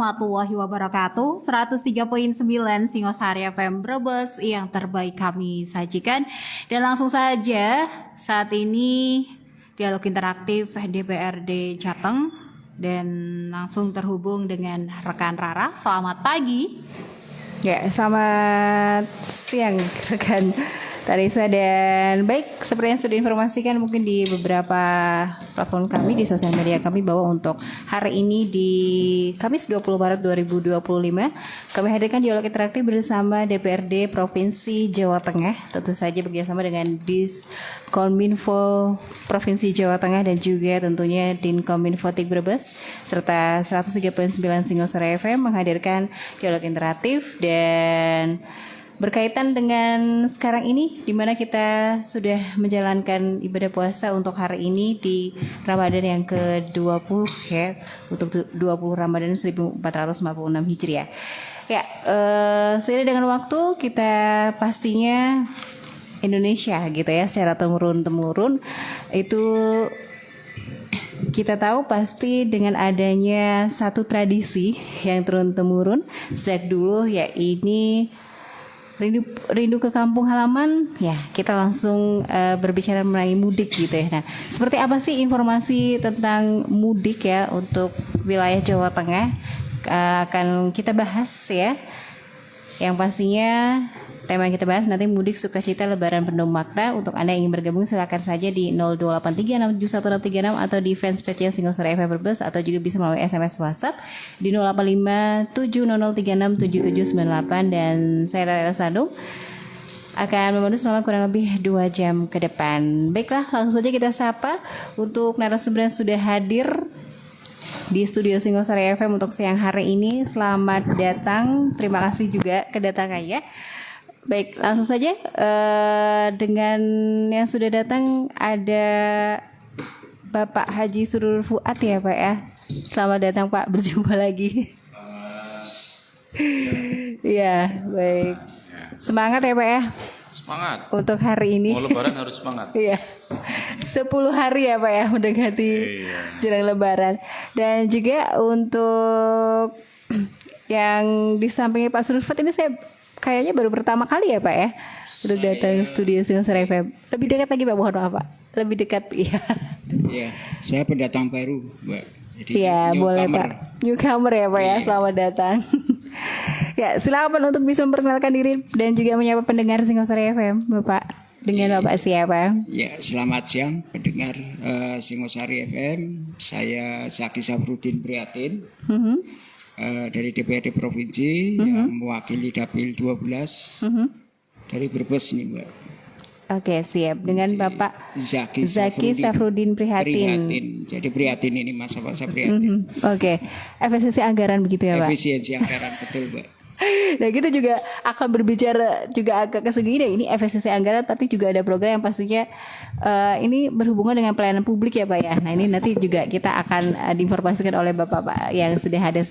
warahmatullahi wabarakatuh. 103.9 Singosari FM Brebes yang terbaik kami sajikan. Dan langsung saja saat ini dialog interaktif DPRD Jateng dan langsung terhubung dengan rekan Rara. Selamat pagi. Ya, selamat siang rekan Tarisa, dan baik, seperti yang sudah diinformasikan mungkin di beberapa platform kami di sosial media kami bahwa untuk hari ini di Kamis 20 Maret 2025 kami hadirkan dialog interaktif bersama DPRD Provinsi Jawa Tengah, tentu saja bekerjasama dengan Diskominfo Provinsi Jawa Tengah dan juga tentunya Dinkominfotik Brebes serta 103.9 Singosari FM menghadirkan dialog interaktif dan berkaitan dengan sekarang ini di mana kita sudah menjalankan ibadah puasa untuk hari ini di Ramadan yang ke-20 ya, untuk 20 Ramadan 1446 Hijriah. Ya, seiring dengan waktu kita pastinya Indonesia gitu ya secara temurun-temurun itu kita tahu pasti dengan adanya satu tradisi yang turun-temurun sejak dulu, ya ini rindu ke kampung halaman. Ya, kita langsung berbicara mengenai mudik gitu ya. Nah, seperti apa sih informasi tentang mudik ya untuk wilayah Jawa Tengah akan kita bahas ya. Yang pastinya tema yang kita bahas nanti mudik sukacita lebaran penuh makna. Untuk Anda yang ingin bergabung silakan saja di 02836716636 atau di fanspage Singosari FM Brebes, atau juga bisa melalui SMS WhatsApp di 085700367798. Dan saya Rara Sadung akan memandu selama kurang lebih 2 jam ke depan. Baiklah, langsung saja kita sapa untuk narasumber yang sudah hadir di studio Singosari FM untuk siang hari ini. Selamat datang, terima kasih juga kedatangannya. Baik, langsung saja dengan yang sudah datang ada Bapak Haji Surur Fuad ya Pak ya. Selamat datang Pak, berjumpa lagi. Ya, baik. Semangat ya Pak ya. Semangat. Untuk hari ini. Mau lebaran harus semangat. Iya. 10 hari ya Pak ya mendekati jelang lebaran. Dan juga untuk yang di sampingnya Pak Surur Fuad ini saya kayaknya baru pertama kali ya Pak ya untuk datang studio Singosari FM. Lebih dekat lagi Pak, mohon maaf Pak. Lebih dekat ya. Iya, saya pendatang baru Mbak. Jadi ya boleh Pak. Newcomer ya Pak ya, selamat datang. Ya, silakan untuk bisa memperkenalkan diri dan juga menyapa pendengar Singosari FM Bapak. Dengan Bapak siapa? Ya, selamat siang pendengar Singosari FM. Saya Zaki Safruddin Prihatin. Dari DPRD Provinsi yang mewakili Dapil 12 dari Brebes nih Mbak. Oke, siap. Dengan Bapak Zaki Safruddin Prihatin. Jadi Prihatin ini masa-masa Prihatin. Oke, efisiensi anggaran begitu ya Pak? Efisiensi anggaran, betul Mbak. Nah kita juga akan berbicara juga agak ke segi ini efisiensi anggaran, tapi juga ada program yang pastinya ini berhubungan dengan pelayanan publik ya Pak ya. Nah ini nanti juga kita akan diinformasikan oleh Bapak yang sudah hadir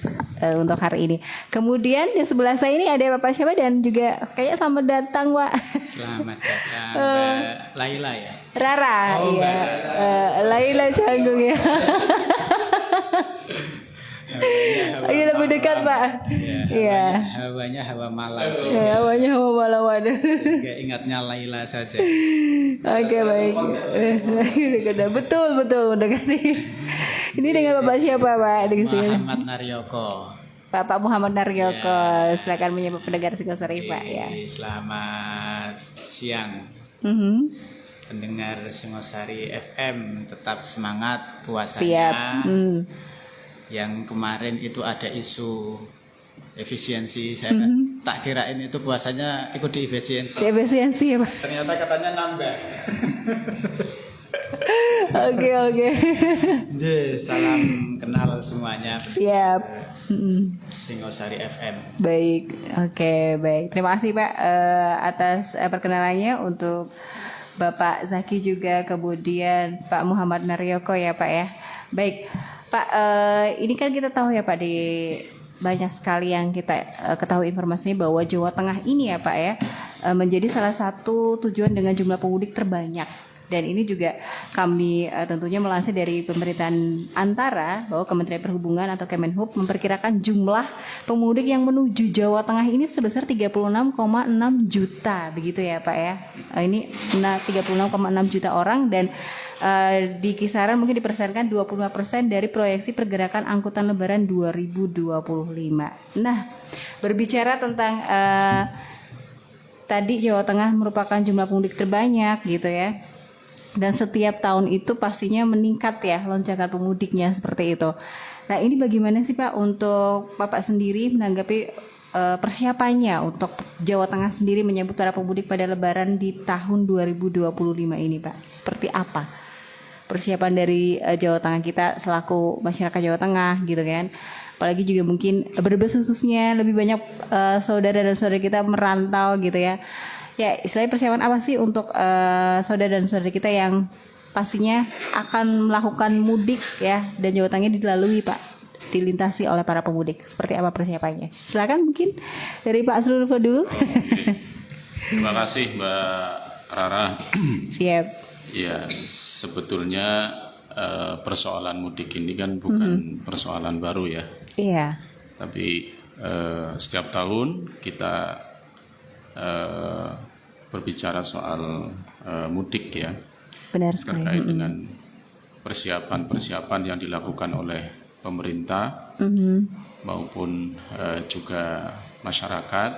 untuk hari ini. Kemudian di sebelah saya ini ada Bapak siapa dan juga kayaknya selamat datang Pak. Selamat datang Mbak Laila ya. Rara, iya. Laila Canggung ya. Ini lebih dekat Pak. Iya. Hawanya hawa malam sih. Ya, hawanya hawa malam ada. Gak ingatnya Laila saja. Oke, baik. Betul mendekati. Ini dengan Bapak siapa Pak? Muhammad Naryoko. Bapak Muhammad Naryoko. Silakan menyapa pendengar Singosari Pak ya. Selamat siang. Pendengar Singosari FM, tetap semangat puasanya. Siap. Yang kemarin itu ada isu efisiensi, saya tak kirain itu puasanya ikut di efisiensi. Efisiensi ya Pak. Ternyata katanya nambah. Oke. Salam kenal semuanya. Siap. Singosari FM. Baik, oke, baik. Terima kasih Pak atas perkenalannya untuk Bapak Zaki juga kemudian Pak Muhammad Naryoko ya Pak ya. Baik. Pak, ini kan kita tahu ya Pak, di banyak sekali yang kita ketahui informasinya bahwa Jawa Tengah ini ya Pak ya menjadi salah satu tujuan dengan jumlah pemudik terbanyak Dan ini juga kami tentunya melansir dari pemberitaan antara bahwa Kementerian Perhubungan atau Kemenhub memperkirakan jumlah pemudik yang menuju Jawa Tengah ini sebesar 36,6 juta, begitu ya Pak ya. Ini 36,6 juta orang dan di kisaran mungkin dipersenkan 25% dari proyeksi pergerakan angkutan Lebaran 2025. Nah, berbicara tentang tadi Jawa Tengah merupakan jumlah pemudik terbanyak gitu ya. Dan setiap tahun itu pastinya meningkat ya lonjakan pemudiknya seperti itu. Nah ini bagaimana sih Pak untuk Bapak sendiri menanggapi persiapannya untuk Jawa Tengah sendiri menyambut para pemudik pada Lebaran di tahun 2025 ini Pak? Seperti apa persiapan dari Jawa Tengah kita selaku masyarakat Jawa Tengah gitu kan? Apalagi juga mungkin Brebes khususnya lebih banyak saudara dan saudara kita merantau gitu ya. Ya, istilahnya persiapan apa sih untuk saudara dan saudara kita yang pastinya akan melakukan mudik ya dan Jawa Tengah dilalui Pak, dilintasi oleh para pemudik. Seperti apa persiapannya? Silakan mungkin dari Pak Asrulfo dulu. Terima kasih Mbak Rara. Siap. Ya, sebetulnya persoalan mudik ini kan bukan persoalan baru ya. Iya. Tapi setiap tahun kita berbicara soal mudik ya, Benar sekali. terkait dengan persiapan-persiapan yang dilakukan oleh pemerintah maupun juga masyarakat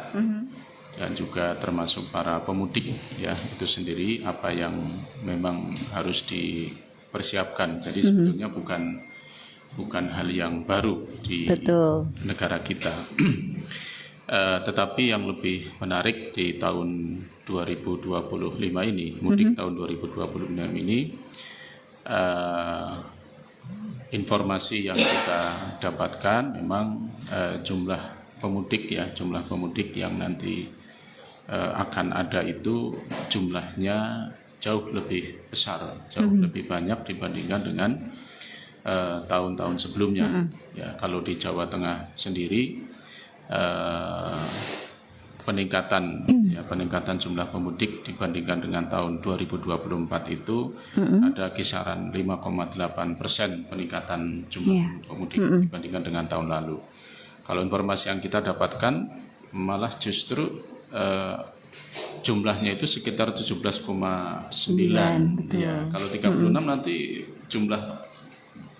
dan juga termasuk para pemudik ya itu sendiri apa yang memang harus dipersiapkan. Jadi sebetulnya bukan hal yang baru di Betul. negara kita. Tetapi yang lebih menarik di tahun 2025 ini, mudik tahun 2025 ini, informasi yang kita dapatkan memang jumlah pemudik yang nanti akan ada itu jumlahnya jauh lebih besar, jauh lebih banyak dibandingkan dengan tahun-tahun sebelumnya. Ya, kalau di Jawa Tengah sendiri peningkatan jumlah pemudik dibandingkan dengan tahun 2024 itu ada kisaran 5,8% peningkatan jumlah pemudik dibandingkan dengan tahun lalu. Kalau informasi yang kita dapatkan malah justru jumlahnya itu sekitar 17,9. Ya, kalau 36 nanti jumlah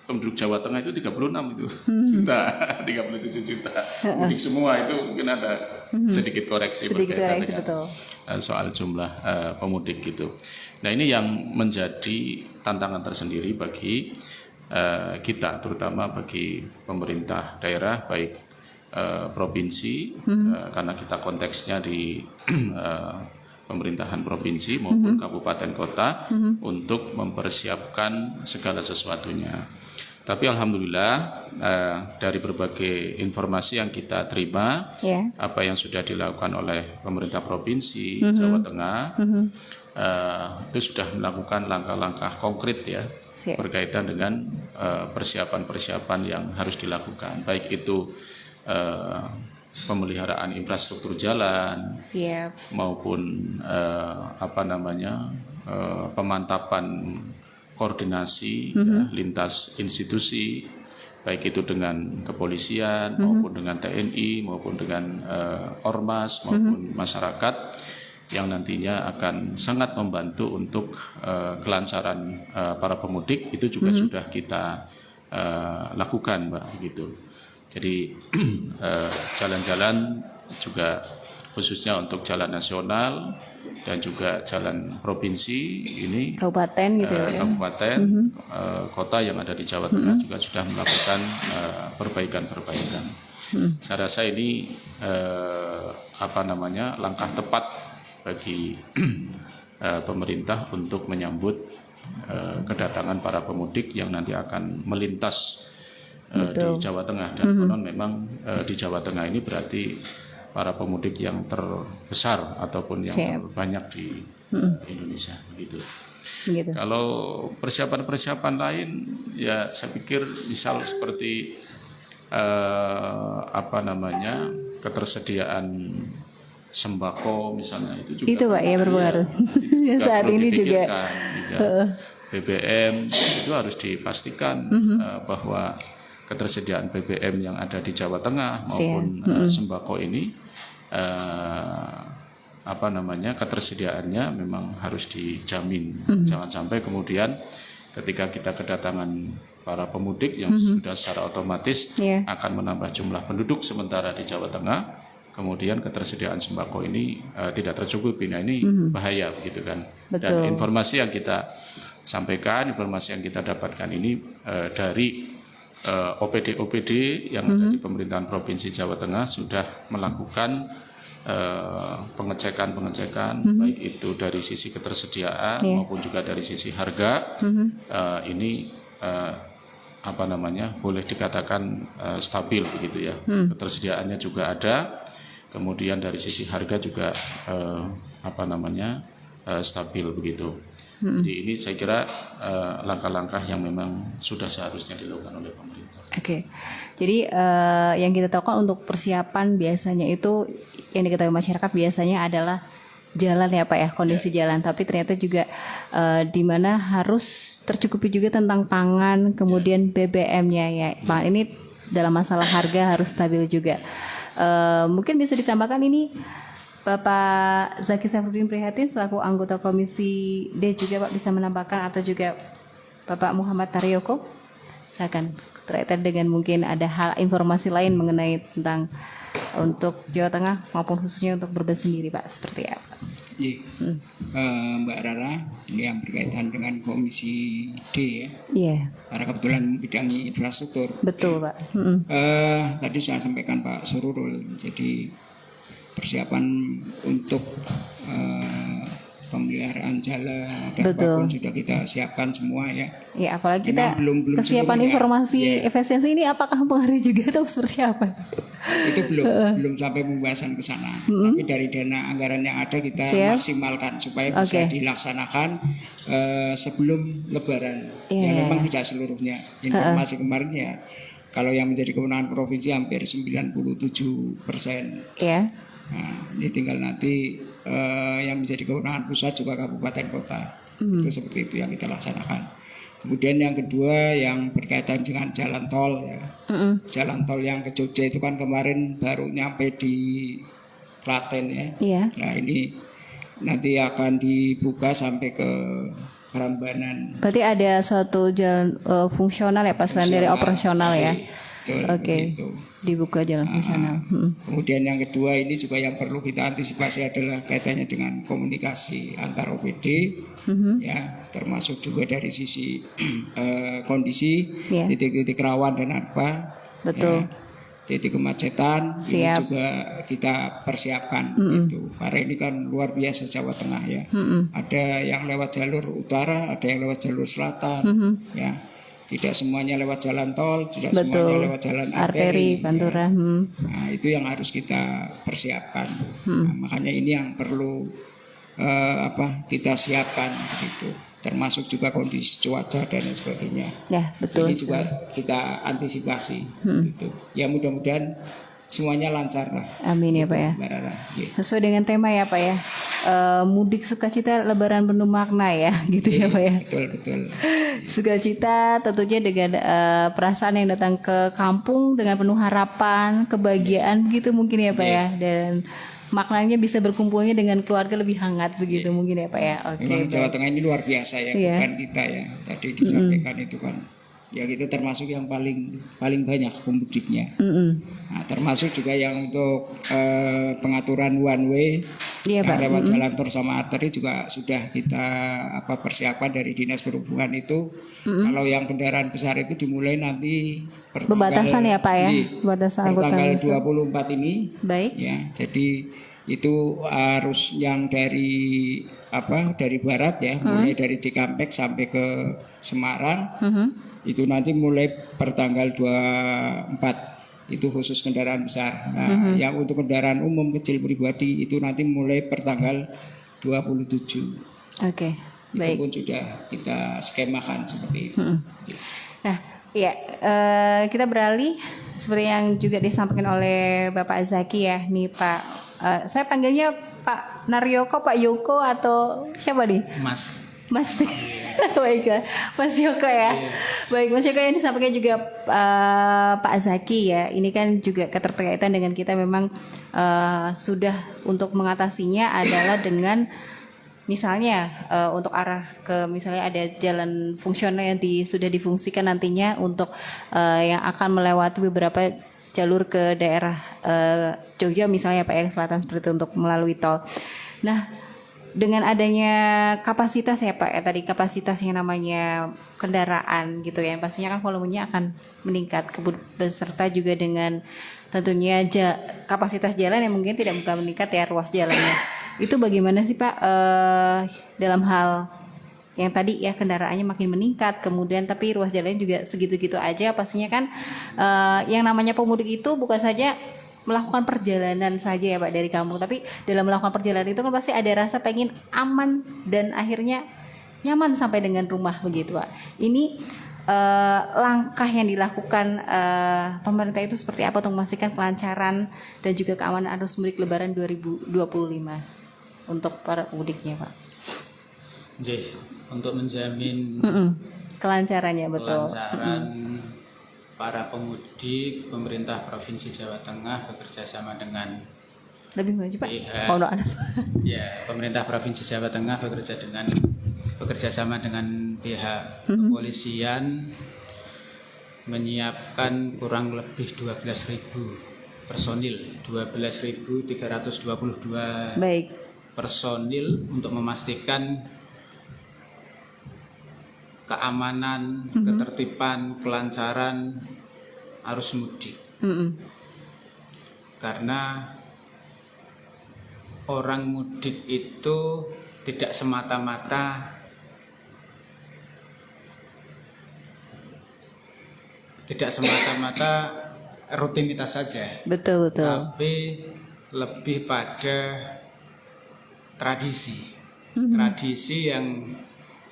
penduduk Jawa Tengah itu 36 itu juta, 37 juta. Mudik semua itu mungkin ada sedikit koreksi berkaitan dengan soal jumlah pemudik gitu. Nah ini yang menjadi tantangan tersendiri bagi kita, terutama bagi pemerintah daerah, baik provinsi, karena kita konteksnya di pemerintahan provinsi maupun kabupaten kota untuk mempersiapkan segala sesuatunya. Tapi alhamdulillah dari berbagai informasi yang kita terima, apa yang sudah dilakukan oleh pemerintah provinsi Jawa Tengah itu sudah melakukan langkah-langkah konkret ya berkaitan dengan persiapan-persiapan yang harus dilakukan, baik itu pemeliharaan infrastruktur jalan maupun pemantapan koordinasi lintas institusi, baik itu dengan kepolisian maupun dengan TNI maupun dengan ormas maupun masyarakat yang nantinya akan sangat membantu untuk kelancaran para pemudik. Itu juga sudah kita lakukan Mbak gitu. Jadi jalan-jalan juga khususnya untuk jalan nasional dan juga jalan provinsi ini kabupaten gitu ya. Kabupaten kota yang ada di Jawa Tengah juga sudah melakukan perbaikan-perbaikan. Saya rasa ini langkah tepat bagi pemerintah untuk menyambut kedatangan para pemudik yang nanti akan melintas di Jawa Tengah, dan konon memang di Jawa Tengah ini berarti para pemudik yang terbesar ataupun yang terbanyak di Indonesia gitu. Kalau persiapan-persiapan lain ya saya pikir misal seperti ketersediaan sembako misalnya itu juga Itu Pak ya berpengaruh. juga Saat perlu ini juga. dipikirkan, gitu. BBM itu harus dipastikan bahwa ketersediaan BBM yang ada di Jawa Tengah maupun sembako ini ketersediaannya memang harus dijamin. Jangan sampai kemudian ketika kita kedatangan para pemudik yang sudah secara otomatis akan menambah jumlah penduduk sementara di Jawa Tengah, kemudian ketersediaan sembako ini tidak tercukupi. Nah ini bahaya begitu kan. Betul. Dan informasi yang kita sampaikan, informasi yang kita dapatkan ini dari OPD yang ada di pemerintahan Provinsi Jawa Tengah sudah melakukan pengecekan baik itu dari sisi ketersediaan maupun juga dari sisi harga. Ini boleh dikatakan stabil begitu ya. Ketersediaannya juga ada, kemudian dari sisi harga juga stabil begitu. Jadi ini saya kira langkah-langkah yang memang sudah seharusnya dilakukan oleh pemerintah. Oke, jadi yang kita tahu kan untuk persiapan biasanya itu yang diketahui masyarakat biasanya adalah jalan ya Pak ya, kondisi jalan. Tapi ternyata juga di mana harus tercukupi juga tentang pangan, kemudian BBM-nya ya. Pak ini dalam masalah harga harus stabil juga. Mungkin bisa ditambahkan ini Bapak Zaki Safruddin Prihatin selaku anggota Komisi D juga Pak bisa menambahkan, atau juga Bapak Muhammad Taryoko, silakan terkait dengan mungkin ada hal informasi lain mengenai tentang untuk Jawa Tengah maupun khususnya untuk Brebes sendiri Pak, seperti apa? Mbak Rara, ini yang berkaitan dengan Komisi D ya. Iya. Karena kebetulan membidangi infrastruktur. Betul Pak. Tadi saya sampaikan Pak Sururul, jadi persiapan untuk pemeliharaan jalan dan apapun sudah kita siapkan semua ya. Ya apalagi Memang kita belum kesiapan seluruhnya. informasi efisiensi ini apakah mempengaruhi juga atau seperti apa? Itu belum sampai pembahasan ke sana. Tapi dari dana anggaran yang ada kita maksimalkan supaya bisa dilaksanakan sebelum Lebaran. Ya memang tidak seluruhnya. Informasi kemarin ya kalau yang menjadi kewenangan provinsi hampir 97%. Iya. Nah, ini tinggal nanti yang menjadi kewenangan pusat juga kabupaten kota. Itu seperti itu yang kita laksanakan. Kemudian yang kedua yang berkaitan dengan jalan tol ya. Jalan tol yang ke Jogja itu kan kemarin baru nyampe di Klaten ya. Iya. Nah ini nanti akan dibuka sampai ke Prambanan. Berarti ada suatu jalan fungsional ya Pak, selain dari operasional ya. Oke. Dibuka jalan fungsional. Kemudian yang kedua ini juga yang perlu kita antisipasi adalah kaitannya dengan komunikasi antar OPD, ya termasuk juga dari sisi kondisi titik-titik rawan dan apa. Betul. Ya, titik kemacetan ini juga kita persiapkan itu. Karena ini kan luar biasa Jawa Tengah ya. Ada yang lewat jalur utara, ada yang lewat jalur selatan, ya. Tidak semuanya lewat jalan tol, tidak semuanya lewat jalan arteri, pantura. Nah, itu yang harus kita persiapkan. Nah, makanya ini yang perlu kita siapkan gitu. Termasuk juga kondisi cuaca dan lain sebagainya. Ya, betul. Ini juga kita antisipasi gitu. Ya mudah-mudahan semuanya lancar lah. Amin ya Pak ya. Sesuai dengan tema ya Pak ya. Mudik sukacita Lebaran penuh makna ya, gitu ya Pak ya. Betul. Sukacita tentunya dengan perasaan yang datang ke kampung dengan penuh harapan, kebahagiaan gitu mungkin ya Pak ya. Dan maknanya bisa berkumpulnya dengan keluarga lebih hangat begitu mungkin ya Pak ya. Memang Jawa Tengah ini luar biasa ya, bukan kita ya. Tadi disampaikan itu kan. Ya kita termasuk yang paling banyak pemudiknya. Nah, termasuk juga yang untuk pengaturan one way yang lewat jalan tol sama arteri juga sudah kita persiapan dari Dinas Perhubungan itu. Kalau yang kendaraan besar itu dimulai nanti pembatasan ya Pak ya. Batasan tanggal 24 ini. Baik. Ya, jadi itu harus yang dari barat ya, mulai dari Cikampek sampai ke Semarang. Itu nanti mulai pertanggal 24 itu khusus kendaraan besar. Nah, yang untuk kendaraan umum kecil pribadi itu nanti mulai pertanggal 27. Oke, baik. Itu pun sudah kita skemakan seperti itu. Nah, ya kita beralih seperti yang juga disampaikan oleh Bapak Zaki ya, nih Pak Saya panggilnya Pak Naryoko, Pak Yoko atau siapa nih? Mas. Mas. Baik, Mas Yoko ya. Baik, Mas Yoko, yang disampaikan juga Pak Zaki ya. Ini kan juga keterkaitan dengan kita memang sudah untuk mengatasinya adalah dengan misalnya untuk arah ke misalnya ada jalan fungsional yang sudah difungsikan nantinya untuk yang akan melewati beberapa jalur ke daerah Jogja misalnya Pak yang selatan seperti itu untuk melalui tol. Nah, dengan adanya kapasitas ya Pak ya, tadi kapasitas yang namanya kendaraan gitu ya, pastinya kan volumenya akan meningkat beserta juga dengan tentunya kapasitas jalan yang mungkin tidak bukan meningkat ya, ruas jalannya. Itu bagaimana sih Pak dalam hal yang tadi ya kendaraannya makin meningkat, kemudian tapi ruas jalannya juga segitu-gitu aja, pastinya kan yang namanya pemudik itu bukan saja melakukan perjalanan saja ya Pak dari kampung, tapi dalam melakukan perjalanan itu kan pasti ada rasa pengen aman dan akhirnya nyaman sampai dengan rumah begitu Pak. Ini langkah yang dilakukan pemerintah itu seperti apa untuk memastikan kelancaran dan juga keamanan arus mudik Lebaran 2025 untuk para pemudiknya Pak? Untuk menjamin kelancarannya betul. Kelancaran para pemudik, pemerintah Provinsi Jawa Tengah bekerja sama dengan lebih maju Pak. Pemerintah Provinsi Jawa Tengah bekerja sama dengan pihak kepolisian menyiapkan kurang lebih 12.000 personil, 12.322 personil untuk memastikan keamanan, ketertiban, kelancaran arus mudik. Karena orang mudik itu tidak semata-mata rutinitas saja. Betul. Tapi lebih pada tradisi. Tradisi yang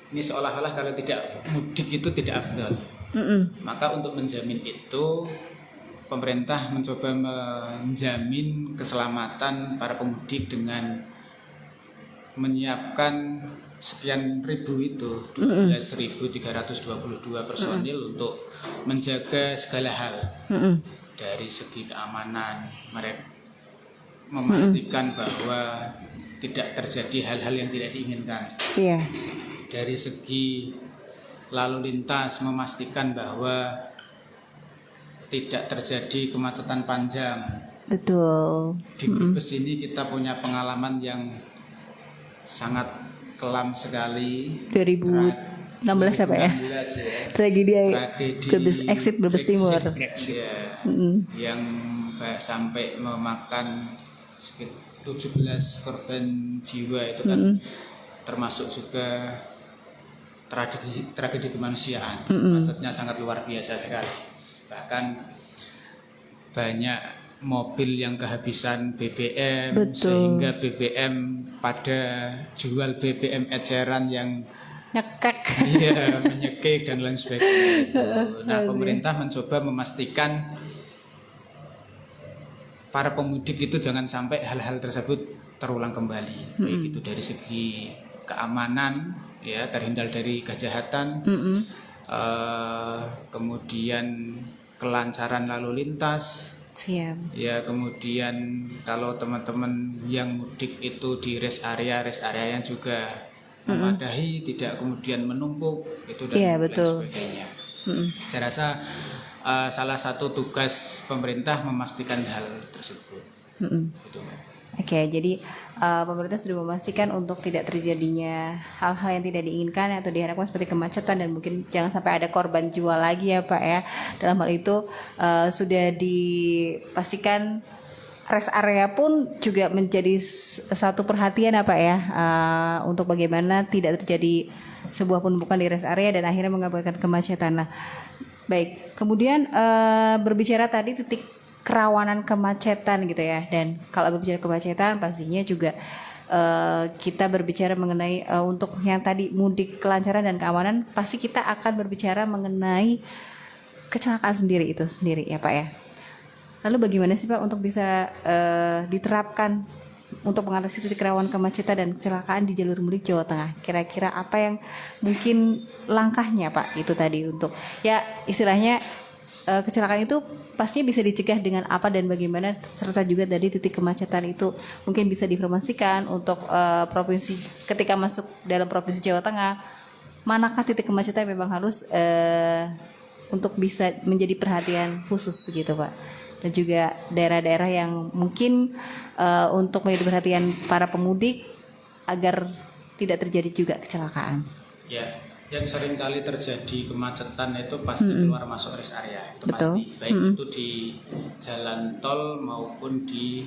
ini seolah-olah kalau tidak mudik itu tidak afdal. Maka untuk menjamin itu pemerintah mencoba menjamin keselamatan para pemudik dengan menyiapkan sekian ribu itu 12.322 personil untuk menjaga segala hal dari segi keamanan, mereka memastikan bahwa tidak terjadi hal-hal yang tidak diinginkan. Dari segi lalu lintas memastikan bahwa tidak terjadi kemacetan panjang. Betul. Di Brebes ini kita punya pengalaman yang sangat kelam sekali. 2016 apa ya? Tragedi Brebes Exit Brebes Timur. Yang sampai memakan sekitar 17 korban jiwa itu kan termasuk juga tragedi kemanusiaan. Macetnya sangat luar biasa sekali. Bahkan banyak mobil yang kehabisan BBM. Sehingga BBM pada jual BBM eceran yang menyekik dan lain sebagainya. Nah, pemerintah mencoba memastikan para pemudik itu jangan sampai hal-hal tersebut terulang kembali. Baik itu dari segi keamanan, ya, terhindar dari kejahatan, kemudian kelancaran lalu lintas. Siap. Ya, kemudian kalau teman-teman yang mudik itu di rest area yang juga memadai, tidak kemudian menumpuk itu dan lain sebagainya. Saya rasa salah satu tugas pemerintah memastikan hal tersebut. Gitu. Oke, jadi pemerintah sudah memastikan untuk tidak terjadinya hal-hal yang tidak diinginkan atau diharapkan seperti kemacetan dan mungkin jangan sampai ada korban jiwa lagi ya Pak ya. Dalam hal itu sudah dipastikan rest area pun juga menjadi satu perhatian ya Pak ya, untuk bagaimana tidak terjadi sebuah penumpukan di rest area dan akhirnya mengakibatkan kemacetan. Nah, baik, kemudian berbicara tadi titik kerawanan kemacetan gitu ya, dan kalau berbicara kemacetan pastinya juga kita berbicara mengenai untuk yang tadi mudik kelancaran dan keamanan, pasti kita akan berbicara mengenai kecelakaan itu sendiri ya Pak ya. Lalu bagaimana sih Pak untuk bisa diterapkan untuk mengatasi titik rawan kemacetan dan kecelakaan di jalur mudik Jawa Tengah? Kira-kira apa yang mungkin langkahnya Pak itu tadi untuk ya istilahnya kecelakaan itu pastinya bisa dicegah dengan apa dan bagaimana, serta juga dari titik kemacetan itu mungkin bisa diinformasikan untuk provinsi ketika masuk dalam provinsi Jawa Tengah, manakah titik kemacetan yang memang harus untuk bisa menjadi perhatian khusus begitu Pak, dan juga daerah-daerah yang mungkin untuk menjadi perhatian para pemudik agar tidak terjadi juga kecelakaan. Ya, yang sering kali terjadi kemacetan itu pasti keluar masuk rest area, itu pasti, baik itu di jalan tol maupun di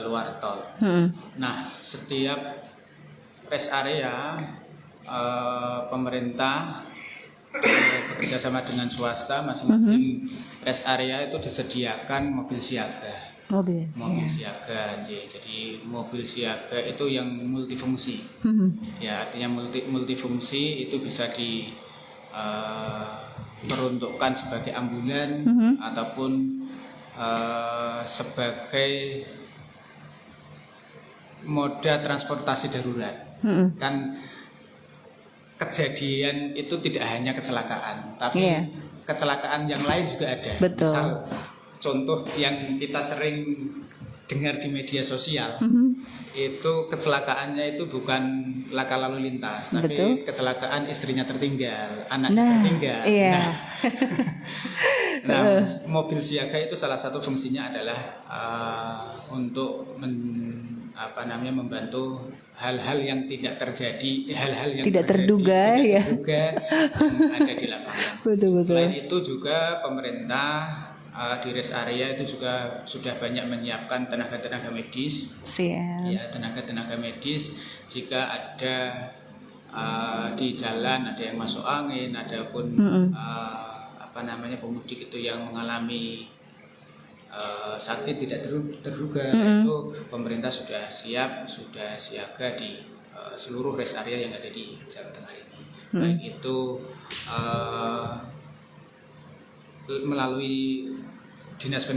luar tol. Nah, setiap rest area pemerintah bekerja sama dengan swasta, masing-masing rest area itu disediakan mobil siaga. Mobil siaga, jadi mobil siaga itu yang multifungsi. Ya, artinya multifungsi itu bisa diperuntukkan sebagai ambulan ataupun sebagai moda transportasi darurat. Kan kejadian itu tidak hanya kecelakaan, tapi kecelakaan yang lain juga ada. Betul. Misal contoh yang kita sering dengar di media sosial, itu kecelakaannya itu bukan laka lalu lintas, tapi kecelakaan istrinya tertinggal, anaknya tertinggal. Iya. Nah, mobil siaga itu salah satu fungsinya adalah untuk membantu hal-hal yang tidak terjadi, hal-hal yang tidak terduga yang ada di lapangan. Betul. Selain itu juga pemerintah di rest area itu juga sudah banyak menyiapkan tenaga-tenaga medis. Ya, tenaga-tenaga medis jika ada di jalan ada yang masuk angin, adapun pemudik itu yang mengalami sakit tidak terduga, itu pemerintah sudah siaga di seluruh rest area yang ada di Jawa Tengah ini. Baik itu melalui dinas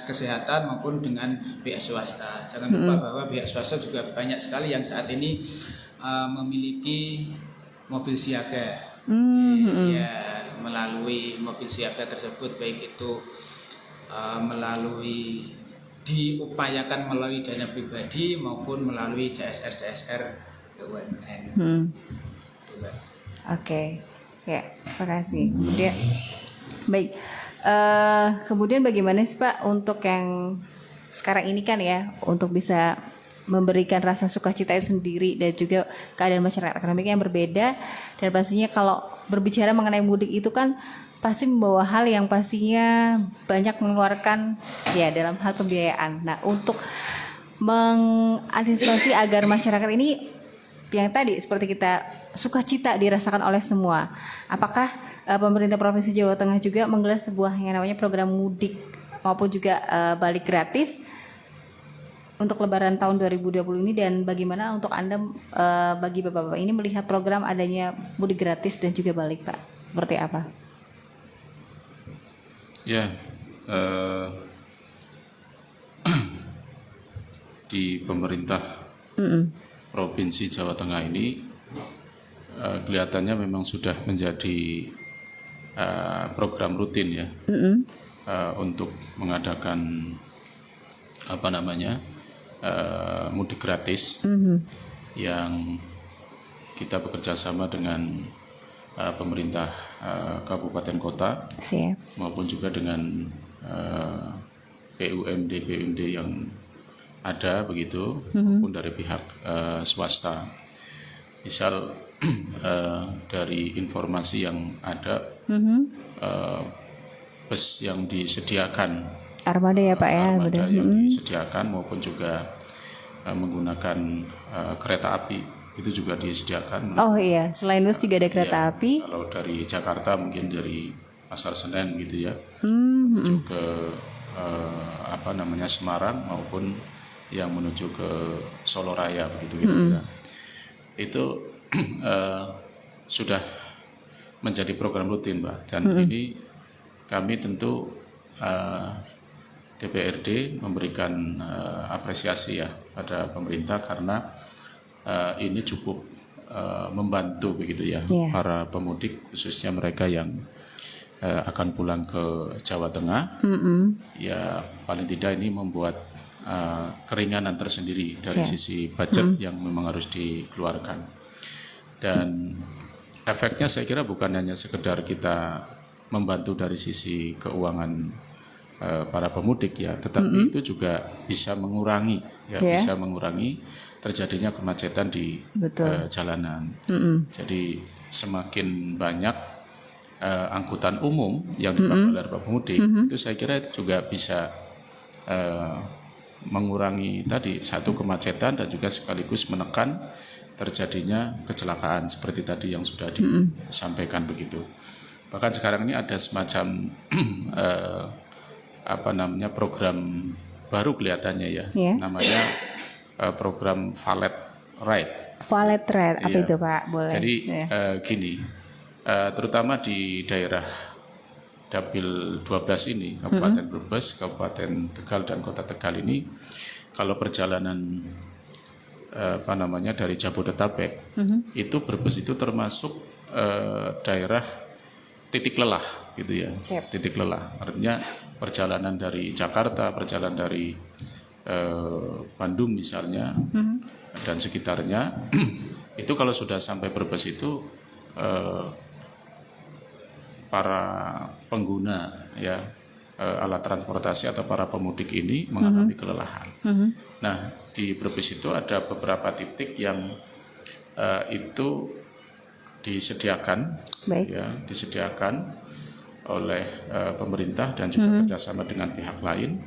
kesehatan maupun dengan pihak swasta. Jangan lupa bahwa pihak swasta juga banyak sekali yang saat ini memiliki mobil siaga. Ya, melalui mobil siaga tersebut, baik itu diupayakan melalui dana pribadi maupun melalui CSR BUMN. Oke, ya, terima kasih. Kemudian, baik. Kemudian bagaimana sih Pak untuk yang sekarang ini kan ya, untuk bisa memberikan rasa sukacita itu sendiri dan juga keadaan masyarakat ekonomiknya yang berbeda, dan pastinya kalau berbicara mengenai mudik itu kan pasti membawa hal yang pastinya banyak mengeluarkan ya dalam hal pembiayaan. Nah, untuk mengantisipasi agar masyarakat ini yang tadi seperti kita sukacita dirasakan oleh semua, apakah pemerintah Provinsi Jawa Tengah juga menggelar sebuah yang namanya program mudik maupun juga balik gratis untuk Lebaran tahun 2020 ini, dan bagaimana untuk Anda bagi Bapak-bapak ini melihat program adanya mudik gratis dan juga balik Pak, seperti apa? Ya, di pemerintah Provinsi Jawa Tengah ini kelihatannya memang sudah menjadi program rutin ya, untuk mengadakan mudik gratis yang kita bekerja sama dengan pemerintah kabupaten kota maupun juga dengan BUMD yang ada begitu, maupun dari pihak swasta. Misal dari informasi yang ada, bus yang disediakan, armada ya Pak ya, armada yang disediakan maupun juga menggunakan kereta api itu juga disediakan. Oh iya, selain bus juga ada kereta api. Kalau dari Jakarta mungkin dari Pasar Senen gitu ya, menuju ke Semarang maupun yang menuju ke Solo Raya begitu kira-kira. Itu sudah menjadi program rutin, Mbak. Dan ini kami tentu DPRD memberikan apresiasi ya pada pemerintah karena ini cukup membantu begitu ya para pemudik, khususnya mereka yang akan pulang ke Jawa Tengah. Ya paling tidak ini membuat keringanan tersendiri dari sisi budget yang memang harus dikeluarkan. Dan efeknya saya kira bukan hanya sekedar kita membantu dari sisi keuangan para pemudik ya, tetapi itu juga bisa mengurangi bisa mengurangi terjadinya kemacetan di jalanan. Jadi semakin banyak angkutan umum yang dipakai oleh para pemudik, itu saya kira itu juga bisa mengurangi tadi satu kemacetan dan juga sekaligus menekan terjadinya kecelakaan seperti tadi yang sudah disampaikan begitu. Bahkan sekarang ini ada semacam program baru kelihatannya ya, namanya program Valet Ride. Valet Ride, apa itu Pak? Boleh. Jadi gini, terutama di daerah Dapil 12 ini, Kabupaten Brebes, Kabupaten Tegal dan Kota Tegal ini, kalau perjalanan dari Jabodetabek, itu Brebes itu termasuk daerah titik lelah gitu ya. Titik lelah, artinya perjalanan dari Jakarta, perjalanan dari Bandung misalnya dan sekitarnya, itu kalau sudah sampai Brebes itu para pengguna ya alat transportasi atau para pemudik ini mengalami kelelahan. Nah, di Brebes itu ada beberapa titik yang itu disediakan oleh pemerintah dan juga kerjasama dengan pihak lain,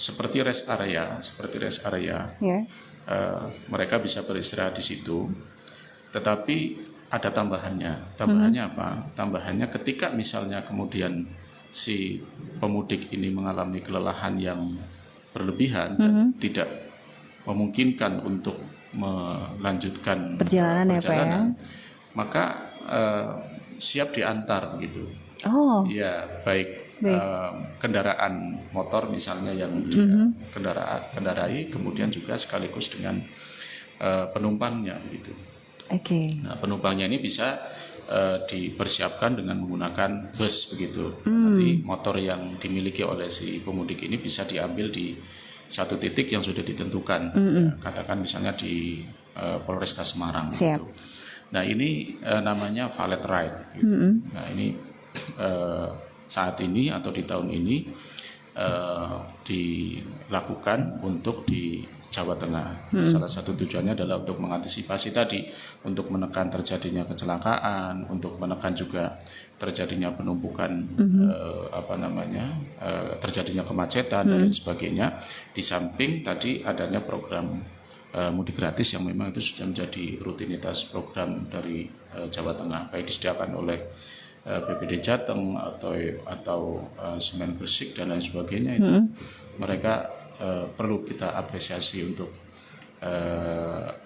seperti rest area, mereka bisa beristirahat di situ. Tetapi ada tambahannya. Tambahannya apa? Tambahannya ketika misalnya kemudian si pemudik ini mengalami kelelahan yang berlebihan dan tidak memungkinkan untuk melanjutkan perjalanan, maka siap diantar gitu. Ya, baik. Kendaraan motor misalnya yang dia kendarai, kemudian juga sekaligus dengan penumpangnya gitu. Nah, penumpangnya ini bisa dipersiapkan dengan menggunakan bus begitu. Nanti motor yang dimiliki oleh si pemudik ini bisa diambil di satu titik yang sudah ditentukan. Ya, katakan misalnya di Polresta Semarang. Gitu. Nah, ini namanya Valet Ride. Gitu. Nah, ini saat ini atau di tahun ini dilakukan untuk di Jawa Tengah. Salah satu tujuannya adalah untuk mengantisipasi tadi, untuk menekan terjadinya kecelakaan, untuk menekan juga terjadinya penumpukan, terjadinya kemacetan dan lain sebagainya. Di samping tadi adanya program mudik gratis yang memang itu sudah menjadi rutinitas program dari Jawa Tengah, baik disediakan oleh BPD Jateng atau Semen Gresik dan lain sebagainya. Itu mereka perlu kita apresiasi untuk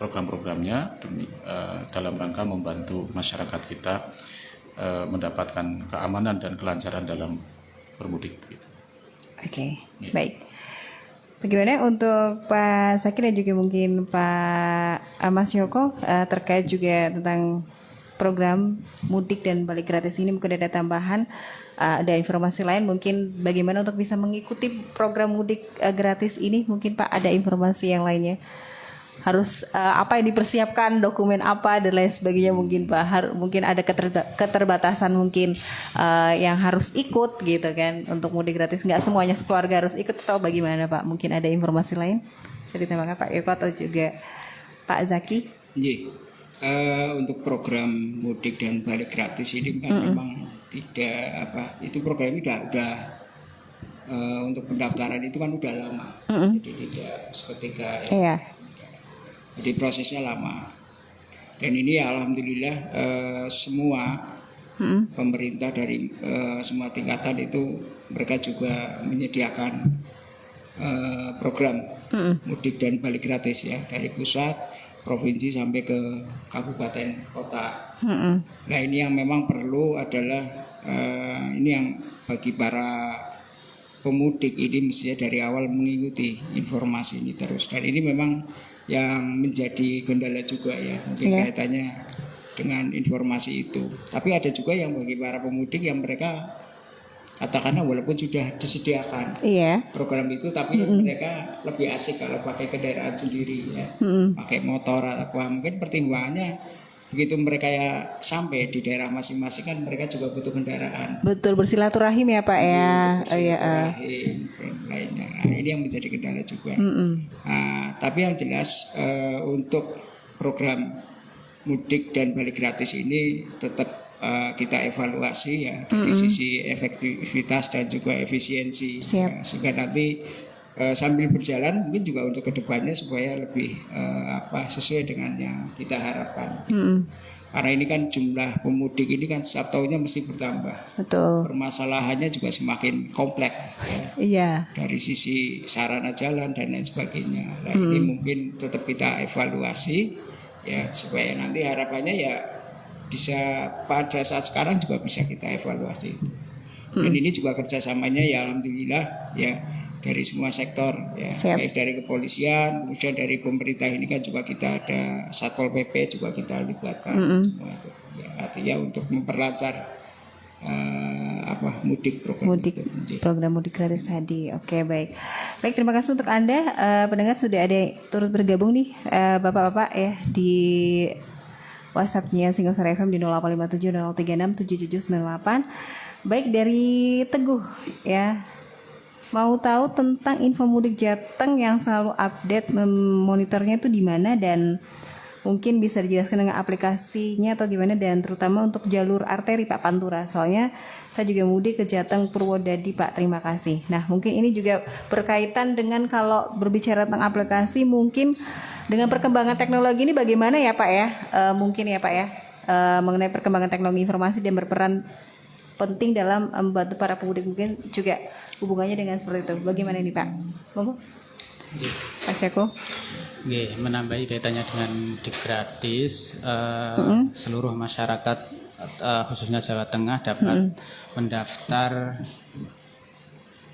program-programnya dalam rangka membantu masyarakat kita mendapatkan keamanan dan kelancaran dalam bermudik. Gitu. Baik. Bagaimana untuk Pak Zaki dan juga mungkin Pak Mas Yoko terkait juga tentang program mudik dan balik gratis ini, mungkin ada tambahan, ada informasi lain mungkin bagaimana untuk bisa mengikuti program mudik gratis ini, mungkin Pak ada informasi yang lainnya, harus apa yang dipersiapkan, dokumen apa dan lain sebagainya, mungkin Pak mungkin ada keterbatasan mungkin yang harus ikut gitu kan untuk mudik gratis, nggak semuanya sekeluarga harus ikut atau bagaimana Pak, mungkin ada informasi lain bisa ditambahkan Pak Yoko atau juga Pak Zaki? Untuk program mudik dan balik gratis ini kan memang tidak itu program ini udah untuk pendaftaran itu kan udah lama, jadi tidak seketika jadi prosesnya lama. Dan ini alhamdulillah semua pemerintah dari semua tingkatan itu mereka juga menyediakan program mudik dan balik gratis ya, dari pusat, provinsi sampai ke kabupaten kota. Nah ini yang memang perlu adalah ini yang bagi para pemudik ini mestinya dari awal mengikuti informasi ini terus, dan ini memang yang menjadi kendala juga ya, mungkin kaitannya dengan informasi itu. Tapi ada juga yang bagi para pemudik yang mereka katakanlah walaupun sudah disediakan program itu, tapi mereka lebih asik kalau pakai kendaraan sendiri ya, pakai motor atau apa. Mungkin pertimbangannya begitu mereka ya sampai di daerah masing-masing kan mereka juga butuh kendaraan. Betul, bersilaturahim ya Pak ya. Bersilaturahim dan lainnya. Nah, ini yang menjadi kendala juga. Nah, tapi yang jelas untuk program mudik dan balik gratis ini tetap kita evaluasi ya dari sisi efektivitas dan juga efisiensi. Ya, sehingga nanti sambil berjalan mungkin juga untuk kedepannya supaya lebih sesuai dengan yang kita harapkan. Karena ini kan jumlah pemudik ini kan setiap tahunnya mesti bertambah. Betul. Permasalahannya juga semakin kompleks ya. Iya. Dari sisi sarana jalan dan lain sebagainya. Nah, ini mungkin tetap kita evaluasi ya supaya nanti harapannya ya bisa pada saat sekarang juga bisa kita evaluasi. Dan ini juga kerjasamanya ya alhamdulillah ya dari semua sektor ya, baik dari kepolisian, kemudian dari pemerintah ini kan juga kita ada Satpol PP juga kita libatkan semua itu. Ya, artinya untuk memperlancar mudik program mudik gratis tadi. Oke, baik. Baik, terima kasih untuk Anda pendengar sudah ada turut bergabung nih Bapak-bapak ya di WhatsApp-nya Singosari FM di 0857 036 7798. Baik, dari Teguh ya. Mau tahu tentang info mudik Jateng yang selalu update, monitornya itu di mana, dan mungkin bisa dijelaskan dengan aplikasinya atau gimana, dan terutama untuk jalur arteri Pak Pantura. Soalnya saya juga mudik ke Jateng Purwodadi Pak. Terima kasih. Nah, mungkin ini juga berkaitan dengan kalau berbicara tentang aplikasi, mungkin dengan perkembangan teknologi ini bagaimana ya Pak ya? Mungkin ya Pak ya, mengenai perkembangan teknologi informasi dan berperan penting dalam membantu para pemudik, mungkin juga hubungannya dengan seperti itu. Bagaimana ini Pak? Monggo. Pak Syako. Menambahi kaitannya dengan mudik gratis, seluruh masyarakat khususnya Jawa Tengah dapat mendaftar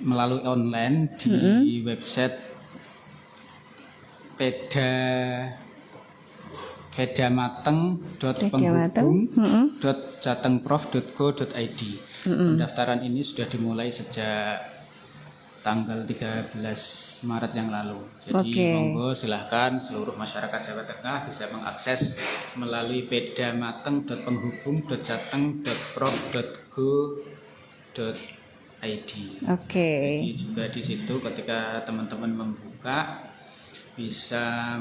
melalui online di website pedamateng.penghubung.jatengprof.go.id. Pendaftaran ini sudah dimulai sejak tanggal 13 Maret yang lalu. Jadi monggo silahkan seluruh masyarakat Jawa Tengah bisa mengakses melalui pedamateng.penghubung.jateng.prof.go.id. Jadi juga di situ ketika teman-teman membuka bisa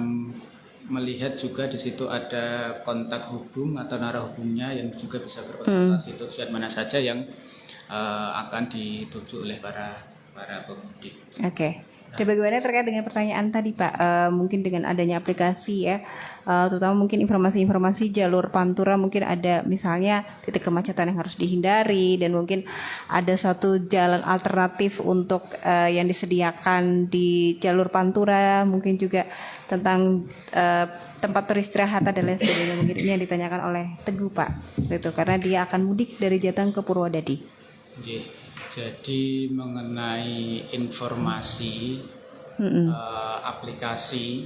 melihat juga di situ ada kontak hubung atau narah hubungnya yang juga bisa berkonsultasi tujuan mana saja yang akan dituju oleh para pemudik. Dan bagaimana terkait dengan pertanyaan tadi Pak, mungkin dengan adanya aplikasi ya, terutama mungkin informasi-informasi jalur Pantura, mungkin ada misalnya titik kemacetan yang harus dihindari, dan mungkin ada suatu jalan alternatif untuk yang disediakan di jalur Pantura, mungkin juga tentang tempat peristirahatan dan lain sebagainya. Mungkin ini yang ditanyakan oleh Teguh Pak, gitu, karena dia akan mudik dari Jateng ke Purwodadi. Jadi mengenai informasi aplikasi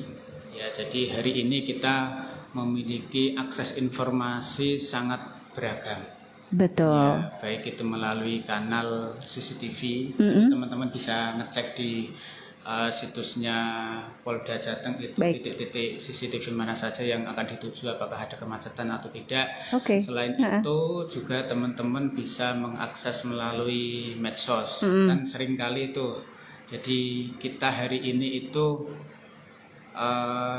ya, jadi hari ini kita memiliki akses informasi sangat beragam. Betul. Ya, baik itu melalui kanal CCTV, teman-teman bisa ngecek di situsnya Polda Jateng itu titik-titik CCTV mana saja yang akan dituju, apakah ada kemacetan atau tidak. Selain itu juga teman-teman bisa mengakses melalui medsos, kan seringkali itu. Jadi kita hari ini itu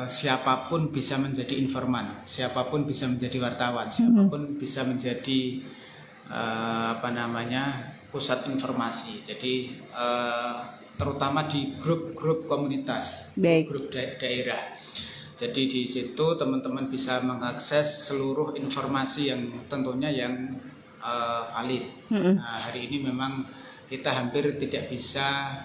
siapapun bisa menjadi informan, siapapun bisa menjadi wartawan, siapapun bisa menjadi pusat informasi. Jadi terutama di grup-grup komunitas, grup daerah. Jadi di situ teman-teman bisa mengakses seluruh informasi yang tentunya yang valid. Nah, hari ini memang kita hampir tidak bisa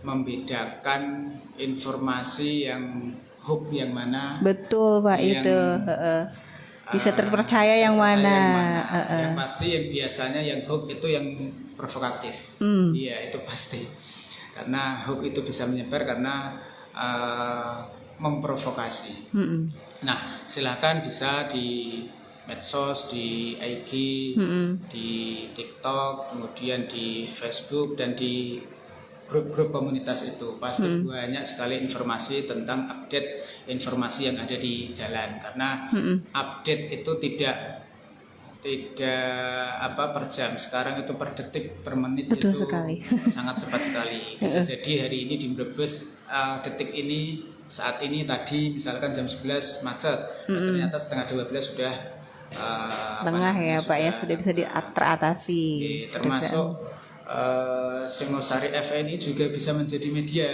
membedakan informasi yang hoax yang mana. Betul Pak, yang itu bisa terpercaya yang mana. Yang pasti yang biasanya yang hoax itu yang provokatif. Iya, itu pasti. Karena hoax itu bisa menyebar karena memprovokasi. Nah, silakan bisa di medsos, di IG, di TikTok, kemudian di Facebook dan di grup-grup komunitas itu pasti banyak sekali informasi tentang update informasi yang ada di jalan. Karena update itu tidak per jam, sekarang itu per detik, per menit. Betul itu sekali. Sangat cepat sekali. Bisa jadi hari ini di Brebes detik ini, saat ini, tadi misalkan jam 11 macet, ternyata setengah 12 sudah tengah ya Pak ya, sudah bisa teratasi. Termasuk Singosari FNI juga bisa menjadi media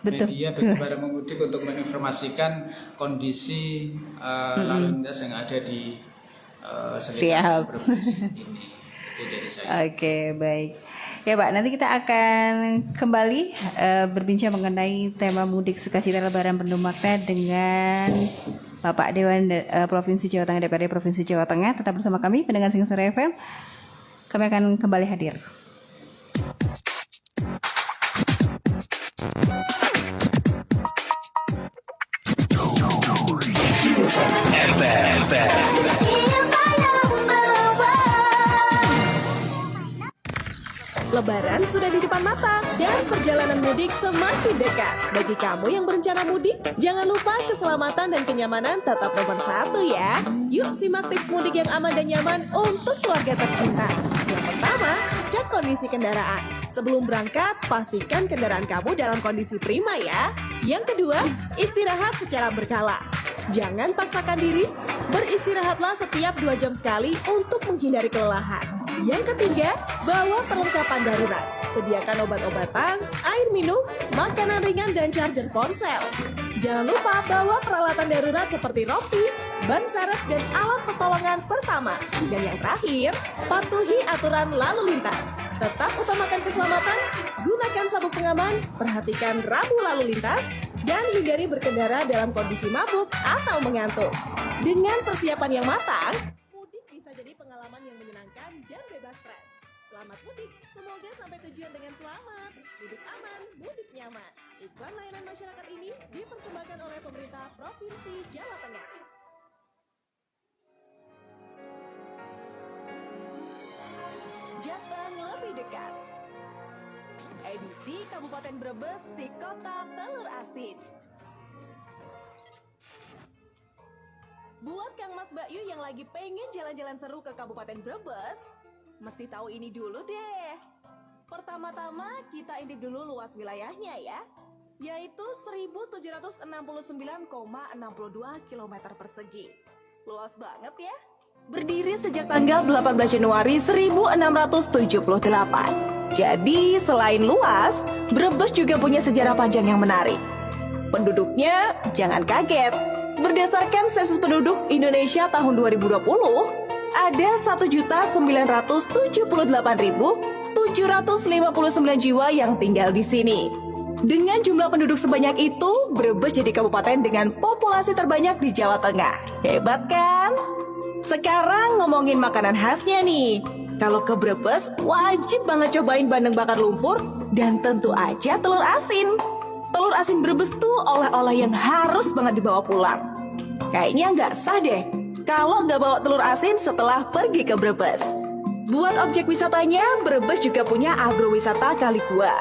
Betul. media bagi para pemudik untuk menginformasikan kondisi lalu lintas yang ada di Siap. Brebes ini. Itu dari saya. Oke, baik. Ya Pak, nanti kita akan kembali berbincang mengenai tema mudik sukacita Lebaran penuh makna dengan Bapak Dewan Provinsi Jawa Tengah, DPRD Provinsi Jawa Tengah. Tetap bersama kami, pendengar Singosari FM. Kami akan kembali hadir. Lebaran sudah di depan mata dan perjalanan mudik semakin dekat. Bagi kamu yang berencana mudik, jangan lupa keselamatan dan kenyamanan tetap nomor 1 ya. Yuk simak tips mudik yang aman dan nyaman untuk keluarga tercinta. Yang pertama, cek kondisi kendaraan. Sebelum berangkat, pastikan kendaraan kamu dalam kondisi prima ya. Yang kedua, istirahat secara berkala. Jangan paksakan diri, beristirahatlah setiap 2 jam sekali untuk menghindari kelelahan. Yang ketiga, bawa perlengkapan darurat. Sediakan obat-obatan, air minum, makanan ringan, dan charger ponsel. Jangan lupa bawa peralatan darurat seperti rompi, ban serep, dan alat pertolongan pertama. Dan yang terakhir, patuhi aturan lalu lintas. Tetap utamakan keselamatan, gunakan sabuk pengaman, perhatikan rambu lalu lintas, dan hindari berkendara dalam kondisi mabuk atau mengantuk. Dengan persiapan yang matang, mudik bisa jadi pengalaman yang menyenangkan dan bebas stres. Selamat mudik, semoga sampai tujuan dengan selamat. Mudik aman, mudik nyaman. Iklan layanan masyarakat ini dipersembahkan oleh pemerintah Provinsi Jawa Tengah. Jateng lebih dekat. Edisi Kabupaten Brebes, si kota telur asin. Buat Kang Mas Bayu yang lagi pengen jalan-jalan seru ke Kabupaten Brebes, mesti tahu ini dulu deh. Pertama-tama kita intip dulu luas wilayahnya ya, yaitu 1769,62 km persegi. Luas banget ya. Berdiri sejak tanggal 18 Januari 1678. Jadi selain luas, Brebes juga punya sejarah panjang yang menarik. Penduduknya jangan kaget. Berdasarkan sensus penduduk Indonesia tahun 2020, ada 1.778.759 jiwa yang tinggal di sini. Dengan jumlah penduduk sebanyak itu, Brebes jadi kabupaten dengan populasi terbanyak di Jawa Tengah. Hebat kan? Sekarang ngomongin makanan khasnya nih. Kalau ke Brebes, wajib banget cobain bandeng bakar lumpur dan tentu aja telur asin. Telur asin Brebes tuh oleh-oleh yang harus banget dibawa pulang. Kayaknya nggak sah deh kalau nggak bawa telur asin setelah pergi ke Brebes. Buat objek wisatanya, Brebes juga punya agrowisata Kali Gua.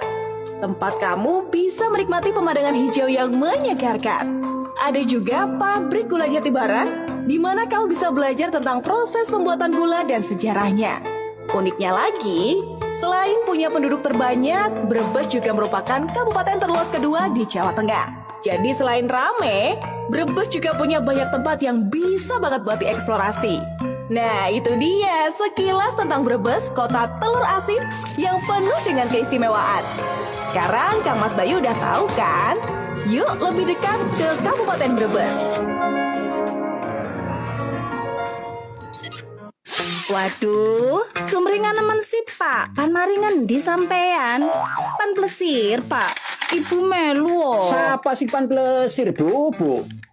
Tempat kamu bisa menikmati pemandangan hijau yang menyegarkan. Ada juga pabrik gula Jatibarang, di mana kamu bisa belajar tentang proses pembuatan gula dan sejarahnya. Uniknya lagi, selain punya penduduk terbanyak, Brebes juga merupakan kabupaten terluas kedua di Jawa Tengah. Jadi selain rame, Brebes juga punya banyak tempat yang bisa banget buat dieksplorasi. Nah, itu dia sekilas tentang Brebes, kota telur asin yang penuh dengan keistimewaan. Sekarang Kang Mas Bayu udah tahu kan? Yuk lebih dekat ke Kabupaten Brebes. Waduh, sumringan nemen sih Pak. Pan maringan di sampean. Pan plesir Pak. Ibu melu. Siapa sih pan plesir, Bu?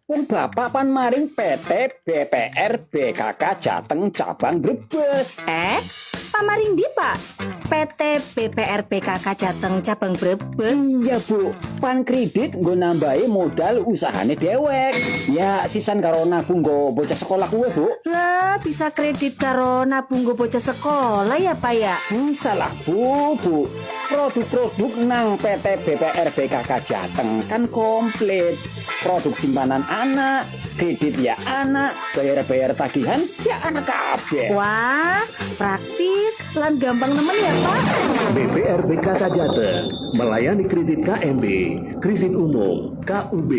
Wong bapak pan maring PT BPR BKK Jateng cabang Brebes. Pamaring di Pak? PT BPR BKK Jateng cabang Brebes. Iya Bu, pan kredit nggo nambahi modal usahane dewek. Ya sisan karo nabung nggo bocah sekolah kuwe Bu. Lah, bisa kredit karo nabung go bocah sekolah ya Pak ya? Bisa lah Bu. Produk-produk nang PT BPR BKK Jateng kan komplit. Produk simpanan anak, kredit ya anak, bayar-bayar tagihan ya anak kabeh. Wah, praktis lan gampang nemen ya Pak. BPR BKK Jateng melayani kredit KMB, kredit umum, KUB,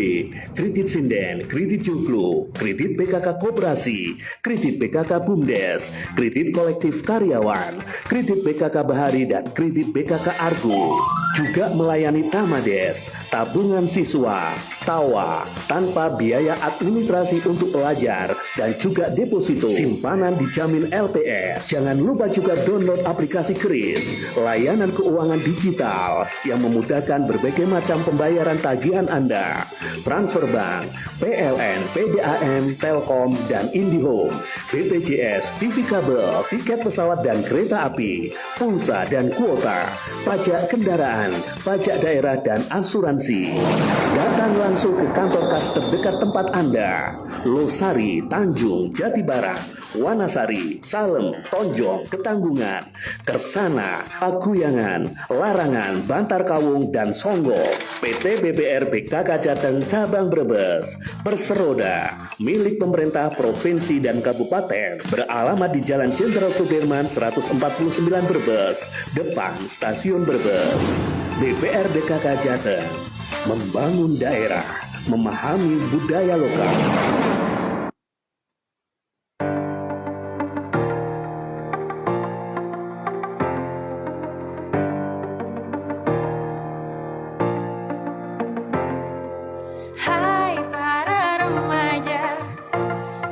kredit sinden, kredit joglo, kredit BKK Koperasi, kredit BKK Bumdes, kredit kolektif karyawan, kredit BKK Bahari dan kredit BKK Argo. Juga melayani Tamades, tabungan siswa, tawa, tanpa biaya administrasi untuk pelajar, dan juga deposito. Simpanan dijamin LPS. Jangan lupa juga download aplikasi Kris, layanan keuangan digital yang memudahkan berbagai macam pembayaran tagihan Anda. Transfer bank, PLN, PDAM, Telkom, dan IndiHome, BPJS, TV kabel, tiket pesawat dan kereta api, pulsa dan kuota, pajak kendaraan, pajak daerah dan asuransi. Datang langsung ke kantor kas terdekat tempat Anda. Losari, Tanjung, Jati Barat, Wanasari, Salem, Tonjong, Ketanggungan, Kersana, Paguyangan, Larangan, Bantar Kawung, dan Songgo. PT BPR BKK Jateng Cabang Brebes, berseroda, milik pemerintah provinsi dan kabupaten, beralamat di Jalan Jenderal Sudirman 149 Brebes, depan Stasiun Brebes. BPR BKK Jateng, membangun daerah, memahami budaya lokal. Hai para remaja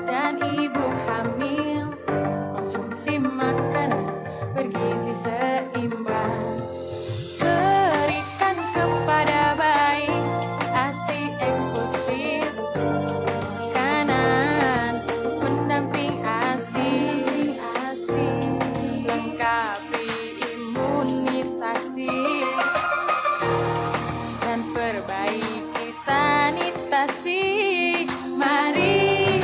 dan ibu hamil, konsumsi makanan bergizi seimbang. Berikan kepada bayi ASI eksklusif, makanan pendamping ASI, lengkapi imunisasi dan perbaiki sanitasi. Mari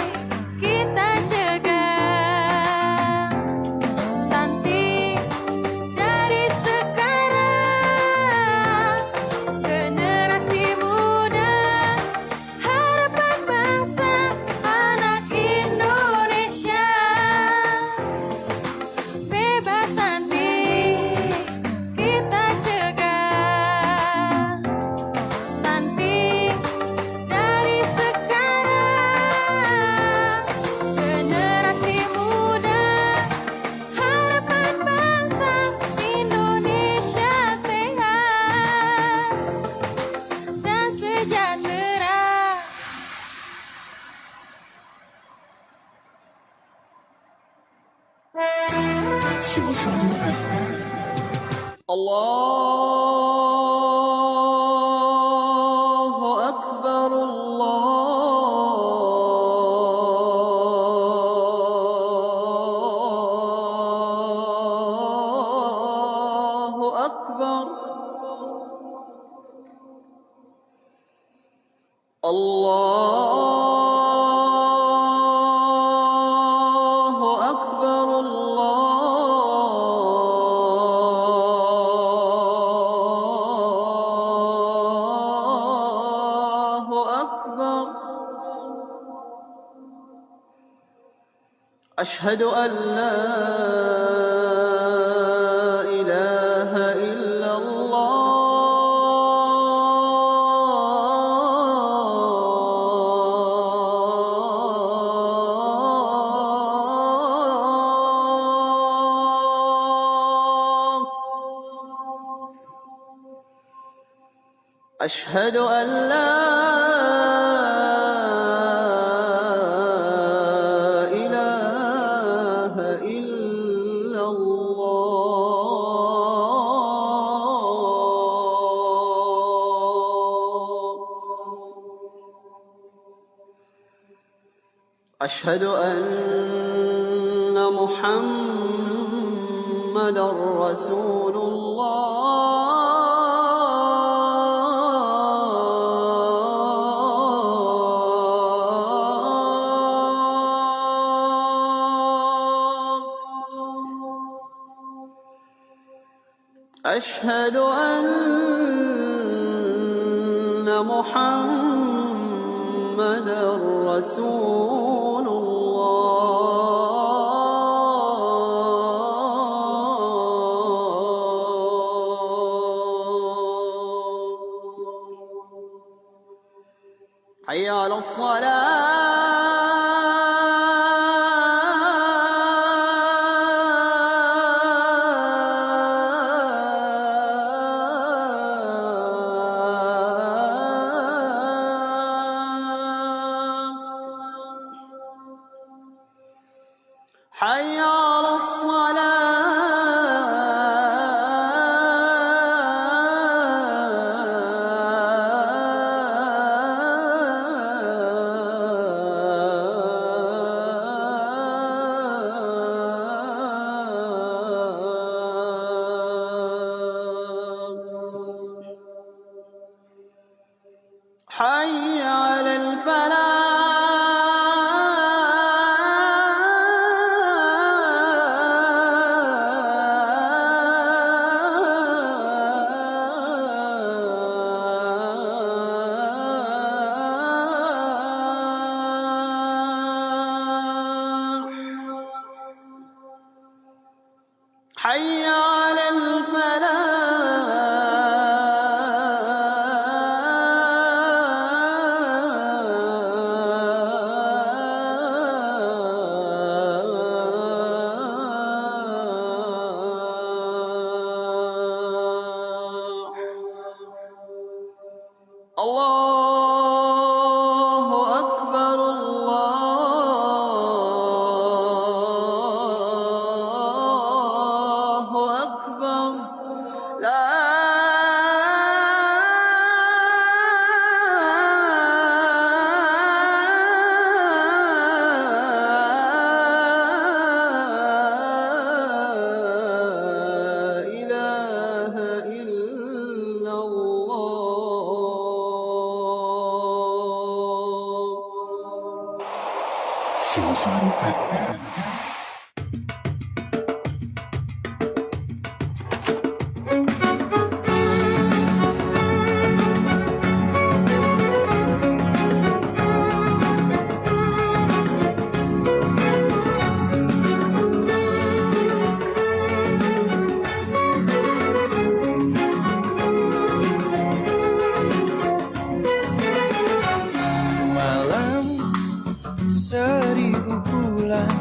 kita cegah stunting dari sekarang. Generasi muda, harapan bangsa, anak Indonesia. Bebas stunting, kita cegah stunting dari sekarang. Generasi muda, harapan bangsa, Indonesia sehat dan sejahtera. Allahu Akbar, Allahu Akbar. Allahu Akbar, Allahu Akbar. Ashhadu an la ilaha illallah. Ashhadu an la ilaha illallah. أشهد أن محمدا رسول الله أشهد أن محمدا رسول الله حي على الصلاة حي على الصلاة حي على الفلاح حي على الفلاح الله أكبر الله أكبر لا إله إلا الله Singosari FM. Malam seribu bulan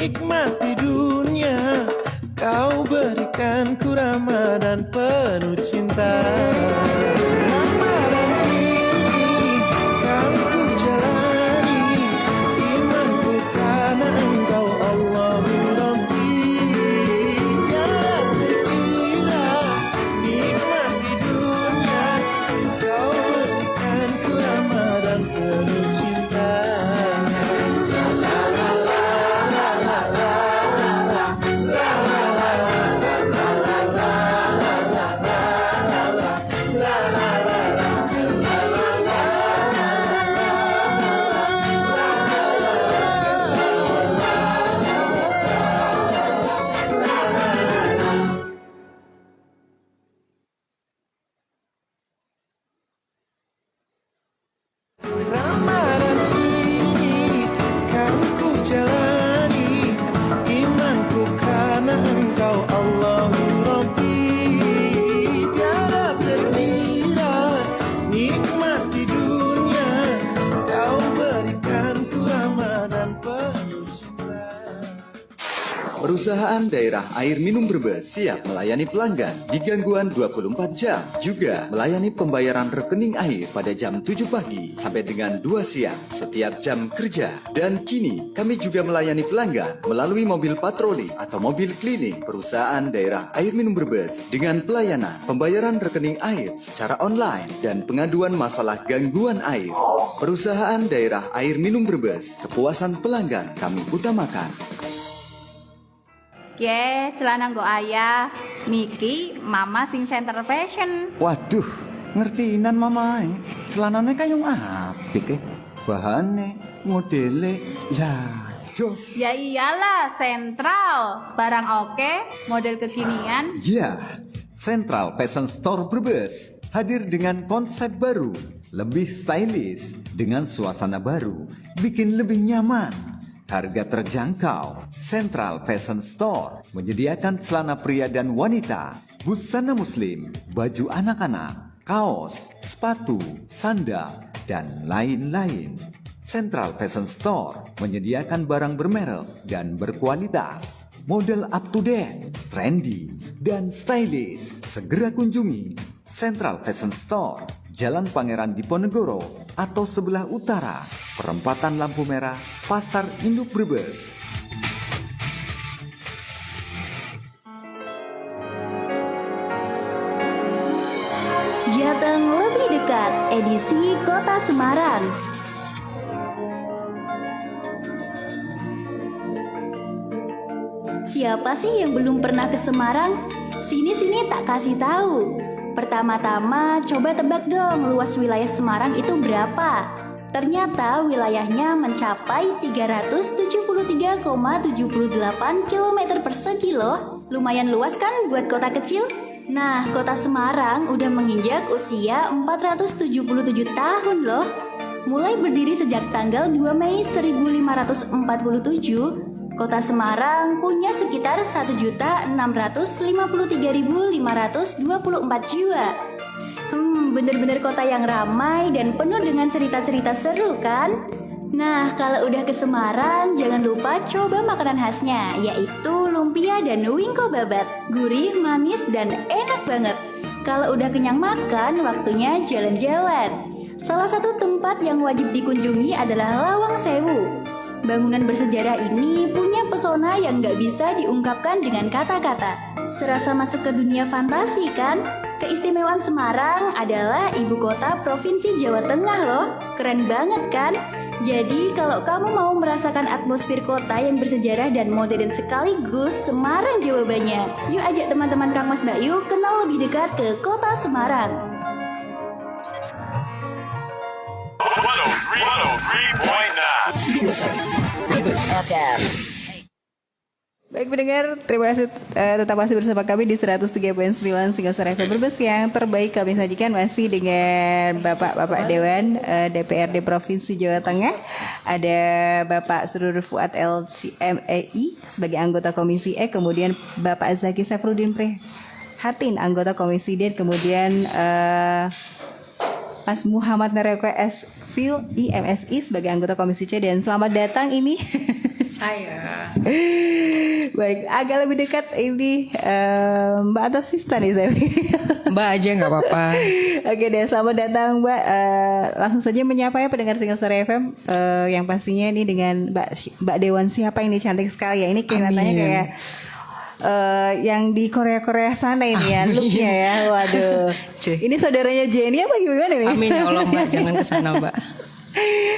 nikmati dunia. Kau berikan ku Ramadan penuh cinta. Ramadan ini kan ku jalani, imanku karena Engkau Allahumma Rabbi. Tiada terkira nikmati dunia. Kau berikan ku Ramadan penuh cinta. Ramadan ini kan ku jalani, imanku karena Engkau Allahumma Rabbi. Tiada terkira nikmati dunia. Kau berikan ku Ramadan penuh cinta. Perusahaan daerah air minum Brebes siap melayani pelanggan di gangguan 24 jam. Juga melayani pembayaran rekening air pada jam 7 pagi sampai dengan 2 siang setiap jam kerja. Dan kini kami juga melayani pelanggan melalui mobil patroli atau mobil keliling perusahaan daerah air minum Brebes dengan pelayanan pembayaran rekening air secara online dan pengaduan masalah gangguan air. Perusahaan daerah air minum Brebes, kepuasan pelanggan kami utamakan. Oke, celana nggo ayah, Miki, mama sing center fashion. Waduh, ngertiinan mamae. Celanane kayung apik bahane, modele, lah jos. Ya iyalah, sentral, barang oke, model kekinian. Ya, Central Fashion Store Brebes hadir dengan konsep baru, lebih stylish dengan suasana baru, bikin lebih nyaman. Harga terjangkau. Central Fashion Store menyediakan celana pria dan wanita, busana muslim, baju anak-anak, kaos, sepatu, sandal, dan lain-lain. Central Fashion Store menyediakan barang bermerek dan berkualitas, model up to date, trendy, dan stylish. Segera kunjungi Central Fashion Store, Jalan Pangeran Diponegoro atau sebelah utara, perempatan lampu merah, Pasar Induk Brebes. Jateng lebih dekat, edisi Kota Semarang. Siapa sih yang belum pernah ke Semarang? Sini-sini tak kasih tahu. Pertama-tama coba tebak dong luas wilayah Semarang itu berapa? Ternyata wilayahnya mencapai 373,78 km persegi loh. Lumayan luas kan buat kota kecil? Nah, kota Semarang udah menginjak usia 477 tahun loh. Mulai berdiri sejak tanggal 2 Mei 1547, Kota Semarang punya sekitar 1.653.524 jiwa. Bener-bener kota yang ramai dan penuh dengan cerita-cerita seru kan? Nah, kalau udah ke Semarang, jangan lupa coba makanan khasnya, yaitu lumpia dan wingko babat. Gurih, manis, dan enak banget. Kalau udah kenyang makan, waktunya jalan-jalan. Salah satu tempat yang wajib dikunjungi adalah Lawang Sewu. Bangunan bersejarah ini punya pesona yang gak bisa diungkapkan dengan kata-kata. Serasa masuk ke dunia fantasi kan? Keistimewaan Semarang adalah ibu kota Provinsi Jawa Tengah loh. Keren banget kan? Jadi kalau kamu mau merasakan atmosfer kota yang bersejarah dan modern sekaligus, Semarang jawabannya. Yuk ajak teman-teman Kang Mas Bayu kenal lebih dekat ke kota Semarang. 103.9 Baik pendengar, terima kasih tetap masih bersama kami di 103.9 Singosari FM Brebes. Yang terbaik kami sajikan masih dengan Bapak-Bapak Dewan DPRD Provinsi Jawa Tengah. Ada Bapak Surur Fuad LCMEI sebagai anggota Komisi E, kemudian Bapak Zaki Safrudin Prihatin anggota Komisi D, kemudian Mas Muhammad Nareko S. Phil IMSI sebagai anggota Komisi C. Dan selamat datang ini Saya. Baik, agak lebih dekat ini Mbak atau Sista nih saya. Mbak aja nggak apa-apa. Oke deh, selamat datang Mbak. Langsung saja menyapa ya pendengar Singosari FM. Yang pastinya ini dengan Mbak Dewan siapa ini, cantik sekali ya. Ini kelihatannya kayak yang di Korea sana ini ya, looknya ya. Waduh. Ini saudaranya Jenny apa gimana nih? Amin ya Allah Mbak, jangan kesana Mbak.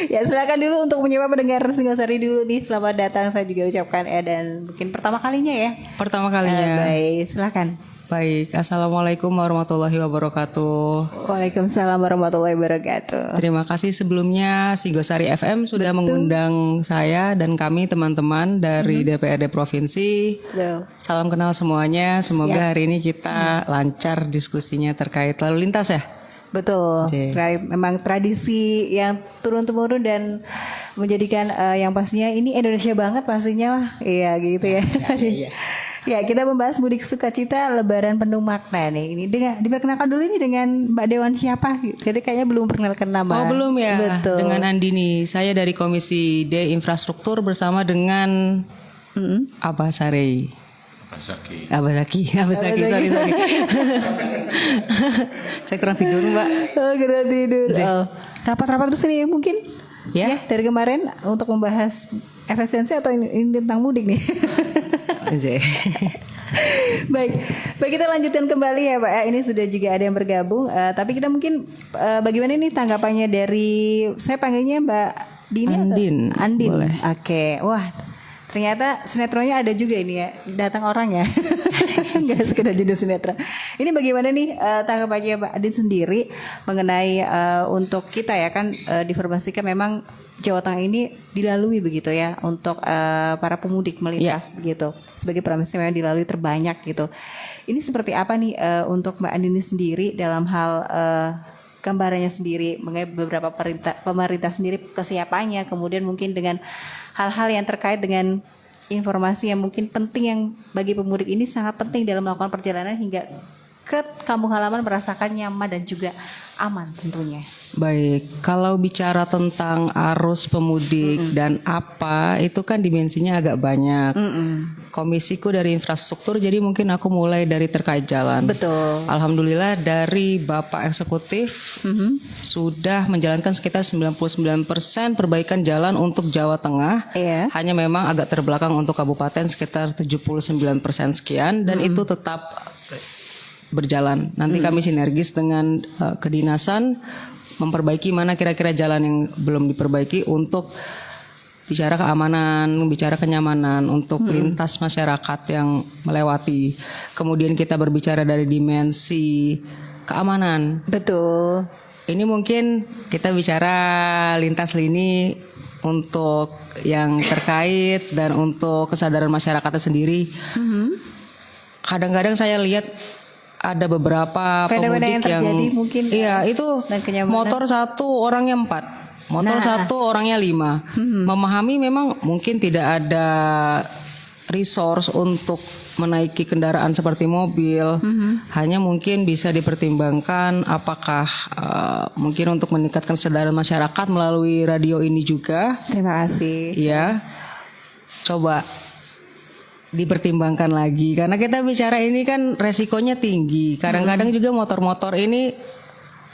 Ya silakan dulu untuk menyapa pendengar Singosari dulu nih. Selamat datang saya juga ucapkan dan mungkin pertama kalinya ya. Pertama kalinya. Baik, silakan. Baik, Assalamualaikum warahmatullahi wabarakatuh. Waalaikumsalam warahmatullahi wabarakatuh. Terima kasih sebelumnya Singosari FM sudah mengundang saya dan kami teman-teman dari DPRD Provinsi. Betul. Salam kenal semuanya. Semoga Siap. hari ini kita lancar diskusinya terkait lalu lintas ya. Betul, memang tradisi yang turun-temurun dan menjadikan yang pastinya ini Indonesia banget pastinya lah, iya gitu ya. Ya kita membahas mudik sukacita Lebaran penuh makna nih. Ini diperkenalkan dulu ini dengan Mbak Dewan siapa? Jadi kayaknya belum perkenalkan nama. Oh belum ya. Betul. Dengan Andini, saya dari Komisi D Infrastruktur bersama dengan Abah Sarei. Abah Zaki, sorry. Saya kurang tidur Mbak. Oh kurang tidur. Oh. Rapat-rapat terus ini mungkin ya dari kemarin untuk membahas efisiensi atau ini tentang mudik nih. Baik kita lanjutkan kembali ya Pak. Ini sudah juga ada yang bergabung. Tapi kita mungkin bagaimana nih tanggapannya dari saya panggilnya Mbak Dini Andin. Atau Andin. Boleh. Oke. Wah. Ternyata sinetronnya ada juga ini ya, datang orang ya, nggak sekedar judul sinetron. Ini bagaimana nih tanggapannya Mbak Adin sendiri mengenai untuk kita ya kan diinformasikan memang Jawa Tengah ini dilalui begitu ya untuk para pemudik melintas begitu. Sebagai provinsi memang dilalui terbanyak gitu. Ini seperti apa nih untuk Mbak Adin sendiri dalam hal gambarannya sendiri mengenai beberapa pemerintah sendiri kesiapannya, kemudian mungkin dengan hal-hal yang terkait dengan informasi yang mungkin penting yang bagi pemudik ini sangat penting dalam melakukan perjalanan hingga ke kampung halaman merasakan nyaman dan juga aman tentunya. Baik, kalau bicara tentang arus pemudik dan apa itu kan dimensinya agak banyak. Komisiku dari infrastruktur, jadi mungkin aku mulai dari terkait jalan. Betul. Alhamdulillah dari Bapak Eksekutif sudah menjalankan sekitar 99% perbaikan jalan untuk Jawa Tengah. Hanya memang agak terbelakang untuk kabupaten sekitar 79% sekian dan itu tetap berjalan. Nanti kami sinergis dengan kedinasan memperbaiki mana kira-kira jalan yang belum diperbaiki untuk bicara keamanan, bicara kenyamanan untuk lintas masyarakat yang melewati. Kemudian kita berbicara dari dimensi keamanan. Betul. Ini mungkin kita bicara lintas lini untuk yang terkait dan untuk kesadaran masyarakatnya sendiri. Kadang-kadang saya lihat ada beberapa pemudik yang mungkin itu motor satu orangnya 4, motor satu orangnya 5. Memahami memang mungkin tidak ada resource untuk menaiki kendaraan seperti mobil. Hanya mungkin bisa dipertimbangkan apakah mungkin untuk meningkatkan kesadaran masyarakat melalui radio ini juga. Terima kasih. Ya, coba dipertimbangkan lagi karena kita bicara ini kan resikonya tinggi. Kadang-kadang juga motor-motor ini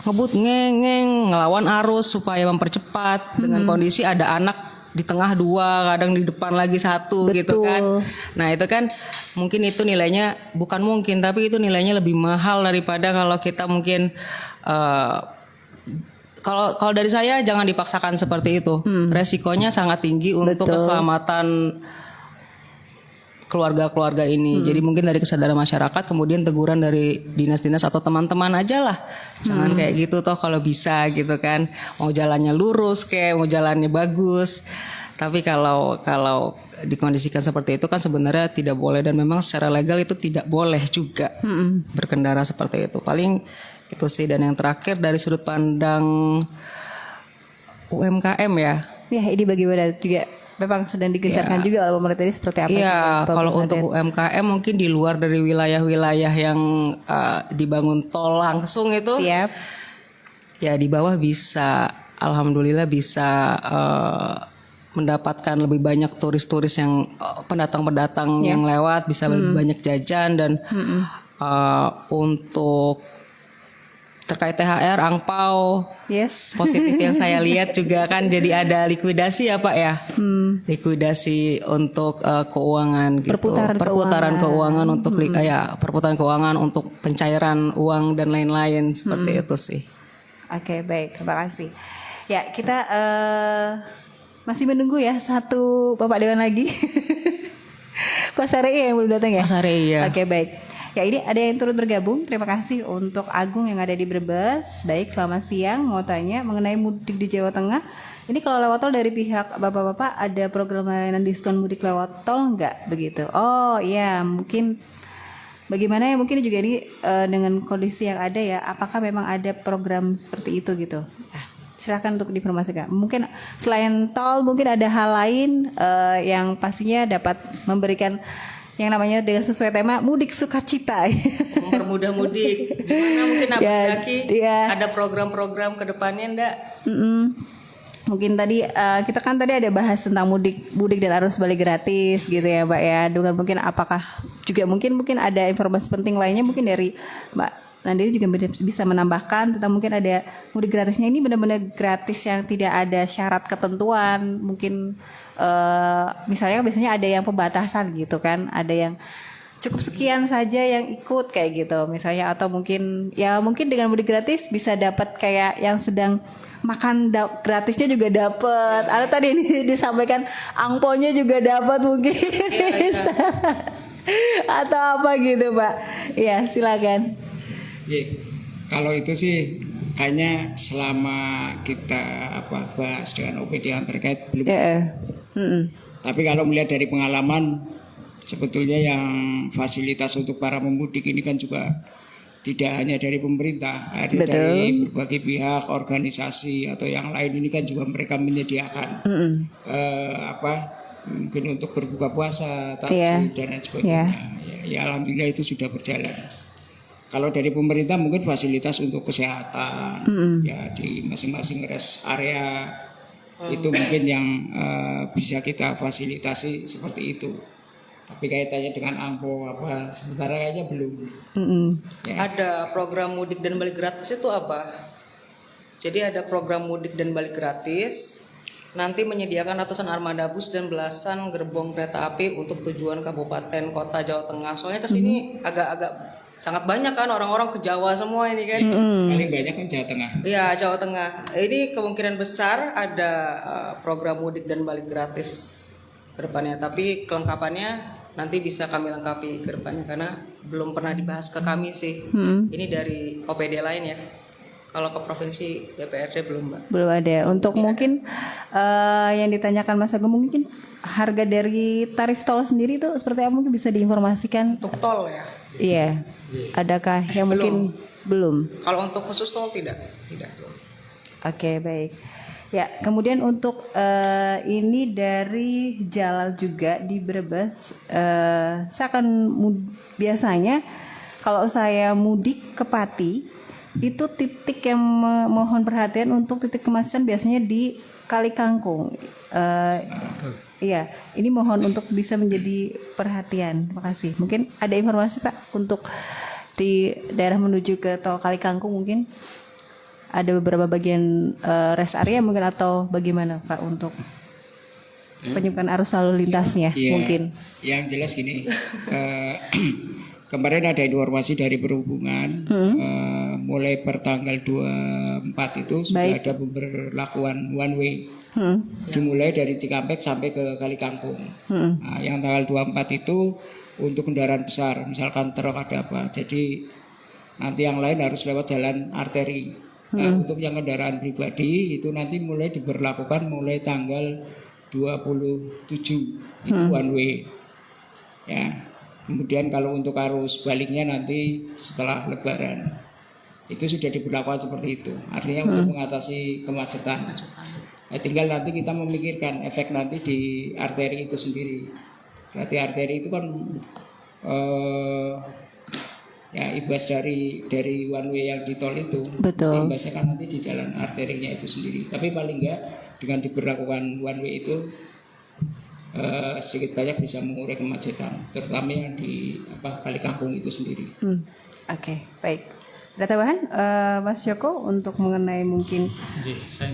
ngebut ngeng ngelawan arus supaya mempercepat dengan kondisi ada anak di tengah 2, kadang di depan lagi 1 gitu kan. Nah, itu kan mungkin itu nilainya bukan mungkin tapi itu nilainya lebih mahal daripada kalau kita mungkin kalau dari saya jangan dipaksakan seperti itu. Resikonya sangat tinggi untuk keselamatan keluarga-keluarga ini. Jadi mungkin dari kesadaran masyarakat, kemudian teguran dari dinas-dinas atau teman-teman aja lah. Jangan kayak gitu toh kalau bisa gitu kan. Mau jalannya lurus kayak mau jalannya bagus. Tapi kalau dikondisikan seperti itu kan sebenarnya tidak boleh dan memang secara legal itu tidak boleh juga berkendara seperti itu. Paling itu sih. Dan yang terakhir dari sudut pandang UMKM ya. Ya, ini bagaimana juga memang sedang digencarkan juga oleh pemerintah ini seperti apa? Iya, kalau untuk UMKM mungkin di luar dari wilayah-wilayah yang dibangun tol langsung itu, ya di bawah bisa, alhamdulillah bisa mendapatkan lebih banyak turis-turis yang pendatang-pendatang yang lewat, bisa lebih banyak jajan dan untuk terkait THR, angpau, positif yang saya lihat juga kan jadi ada likuidasi ya Pak ya, likuidasi untuk keuangan gitu, perputaran keuangan untuk perputaran keuangan untuk pencairan uang dan lain-lain seperti itu sih. Oke, baik, terima kasih. Ya, kita masih menunggu ya satu Bapak Dewan lagi. Pak Sarei yang belum datang ya? Pak Sarei ya. Oke, baik. Ya, ini ada yang turut bergabung. Terima kasih untuk Agung yang ada di Brebes. Baik, selamat siang. Mau tanya mengenai mudik di Jawa Tengah. Ini kalau lewat tol dari pihak bapak-bapak ada program layanan diskon mudik lewat tol nggak begitu? Oh iya, mungkin bagaimana ya, mungkin juga ini dengan kondisi yang ada ya, apakah memang ada program seperti itu gitu? Silakan untuk diinformasikan. Mungkin selain tol mungkin ada hal lain yang pastinya dapat memberikan yang namanya dengan sesuai tema mudik sukacita. Mempermudah mudik. Gimana mungkin Abang Zaki ada program-program ke depannya enggak? Mungkin tadi kita kan tadi ada bahas tentang mudik dan arus balik gratis gitu ya Mbak ya. Dengan mungkin apakah juga mungkin ada informasi penting lainnya mungkin dari Mbak Nandiri juga bisa menambahkan tentang mungkin ada mudik gratisnya ini benar-benar gratis yang tidak ada syarat ketentuan, mungkin misalnya biasanya ada yang pembatasan gitu kan, ada yang cukup sekian saja yang ikut kayak gitu misalnya, atau mungkin dengan mudik gratis bisa dapat kayak yang sedang makan gratisnya juga dapat, atau tadi ini disampaikan angponya juga dapat mungkin atau apa gitu Pak. Ya silakan. Kalau itu sih kayaknya selama kita bahas dengan OPD yang terkait belum. Tapi kalau melihat dari pengalaman, sebetulnya yang fasilitas untuk para pemudik ini kan juga tidak hanya dari pemerintah, ada dari berbagai pihak, organisasi atau yang lain ini kan juga mereka menyediakan mungkin untuk berbuka puasa, takjil dan lain sebagainya. Ya alhamdulillah itu sudah berjalan. Kalau dari pemerintah mungkin fasilitas untuk kesehatan ya di masing-masing rest area itu mungkin yang bisa kita fasilitasi seperti itu. Tapi kaitannya dengan angpo sementara kayaknya belum. Ada program mudik dan balik gratis itu apa? Jadi ada program mudik dan balik gratis. Nanti menyediakan ratusan armada bus dan belasan gerbong kereta api untuk tujuan kabupaten kota Jawa Tengah. Soalnya kesini agak sangat banyak kan orang-orang ke Jawa semua ini kan. Paling banyak kan Jawa Tengah. Iya, Jawa Tengah. Ini kemungkinan besar ada program mudik dan balik gratis ke depannya. Tapi kelengkapannya nanti bisa kami lengkapi ke depannya karena belum pernah dibahas ke kami sih. Ini dari OPD lain ya. Kalau ke provinsi DPRD belum, Mbak. Belum ada. Untuk mungkin yang ditanyakan Mas Agung, mungkin harga dari tarif tol sendiri itu seperti apa, mungkin bisa diinformasikan? Untuk tol ya? Iya. Adakah yang mungkin belum? Kalau untuk khusus tol tidak. Oke, baik. Ya, kemudian untuk ini dari Jalal juga di Brebes. Saya akan biasanya kalau saya mudik ke Pati, itu titik yang mohon perhatian untuk titik kemacetan biasanya di Kali Kangkung. Iya, ini mohon untuk bisa menjadi perhatian. Makasih. Mungkin ada informasi Pak untuk di daerah menuju ke tol Kali Kangkung, mungkin ada beberapa bagian rest area mungkin, atau bagaimana Pak untuk penyebabkan arus lalu lintasnya mungkin. Yang jelas gini, kemarin ada informasi dari perhubungan mulai pertanggal 24 itu sudah ada pemberlakuan one way. Dimulai dari Cikampek sampai ke Kali Kangkung. Nah, yang tanggal 24 itu untuk kendaraan besar, misalkan truk ada apa. Jadi nanti yang lain harus lewat jalan arteri. Nah, untuk yang kendaraan pribadi itu nanti mulai diberlakukan mulai tanggal 27 itu one way. Ya. Kemudian kalau untuk arus baliknya nanti setelah Lebaran itu sudah diberlakukan seperti itu. Artinya untuk mengatasi kemacetan. Nah, tinggal nanti kita memikirkan efek nanti di arteri itu sendiri. Berarti arteri itu kan ya imbas dari one way yang di tol itu. Betul. Imbasnya kan nanti di jalan arterinya itu sendiri. Tapi paling enggak dengan diberlakukan one way itu sedikit banyak bisa mengurai kemacetan, terutama yang di Kali Kangkung itu sendiri. Oke, baik. Ada tambahan Mas Joko untuk mengenai mungkin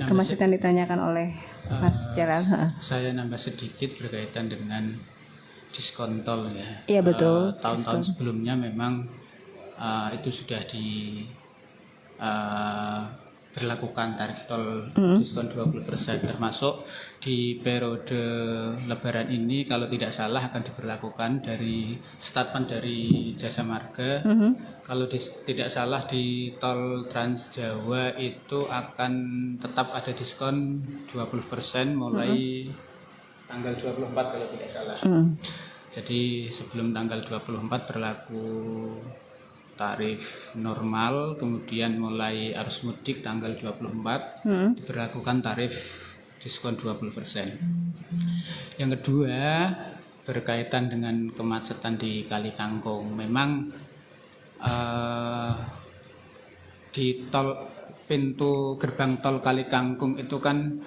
kemacetan ditanyakan oleh Mas Jalal? Saya nambah sedikit berkaitan dengan diskon tol ya. Iya betul. Tahun-tahun sebelumnya memang itu sudah berlakukan tarif tol diskon 20%, termasuk di periode Lebaran ini kalau tidak salah akan diberlakukan dari statement dari Jasa Marga. Kalau tidak salah di tol Trans Jawa itu akan tetap ada diskon 20% mulai tanggal 24 kalau tidak salah. Jadi sebelum tanggal 24 berlaku tarif normal, kemudian mulai arus mudik tanggal 24 diberlakukan tarif diskon 20%. Yang kedua berkaitan dengan kemacetan di Kali Kangkung. Memang di pintu gerbang tol Kali Kangkung itu kan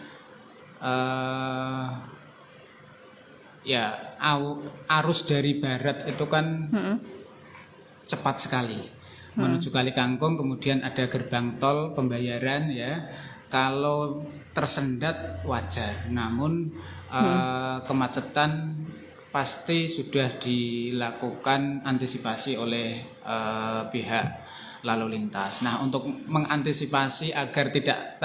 arus dari barat itu kan cepat sekali menuju Kali Kangkung, kemudian ada gerbang tol pembayaran ya. Kalau tersendat wajar, namun kemacetan pasti sudah dilakukan antisipasi oleh pihak lalu lintas. Nah, untuk mengantisipasi agar tidak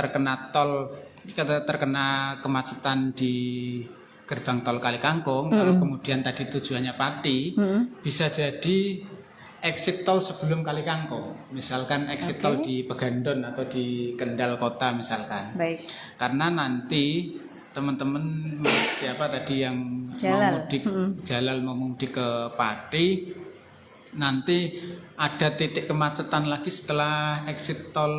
terkena kemacetan di gerbang tol Kali Kangkung, kalau kemudian tadi tujuannya Pati, bisa jadi exit tol sebelum Kali Kangkung, misalkan exit tol di Pegandon atau di Kendal Kota misalkan. Baik. Karena nanti teman-teman siapa tadi yang mau mudik ke Pati, nanti ada titik kemacetan lagi setelah exit tol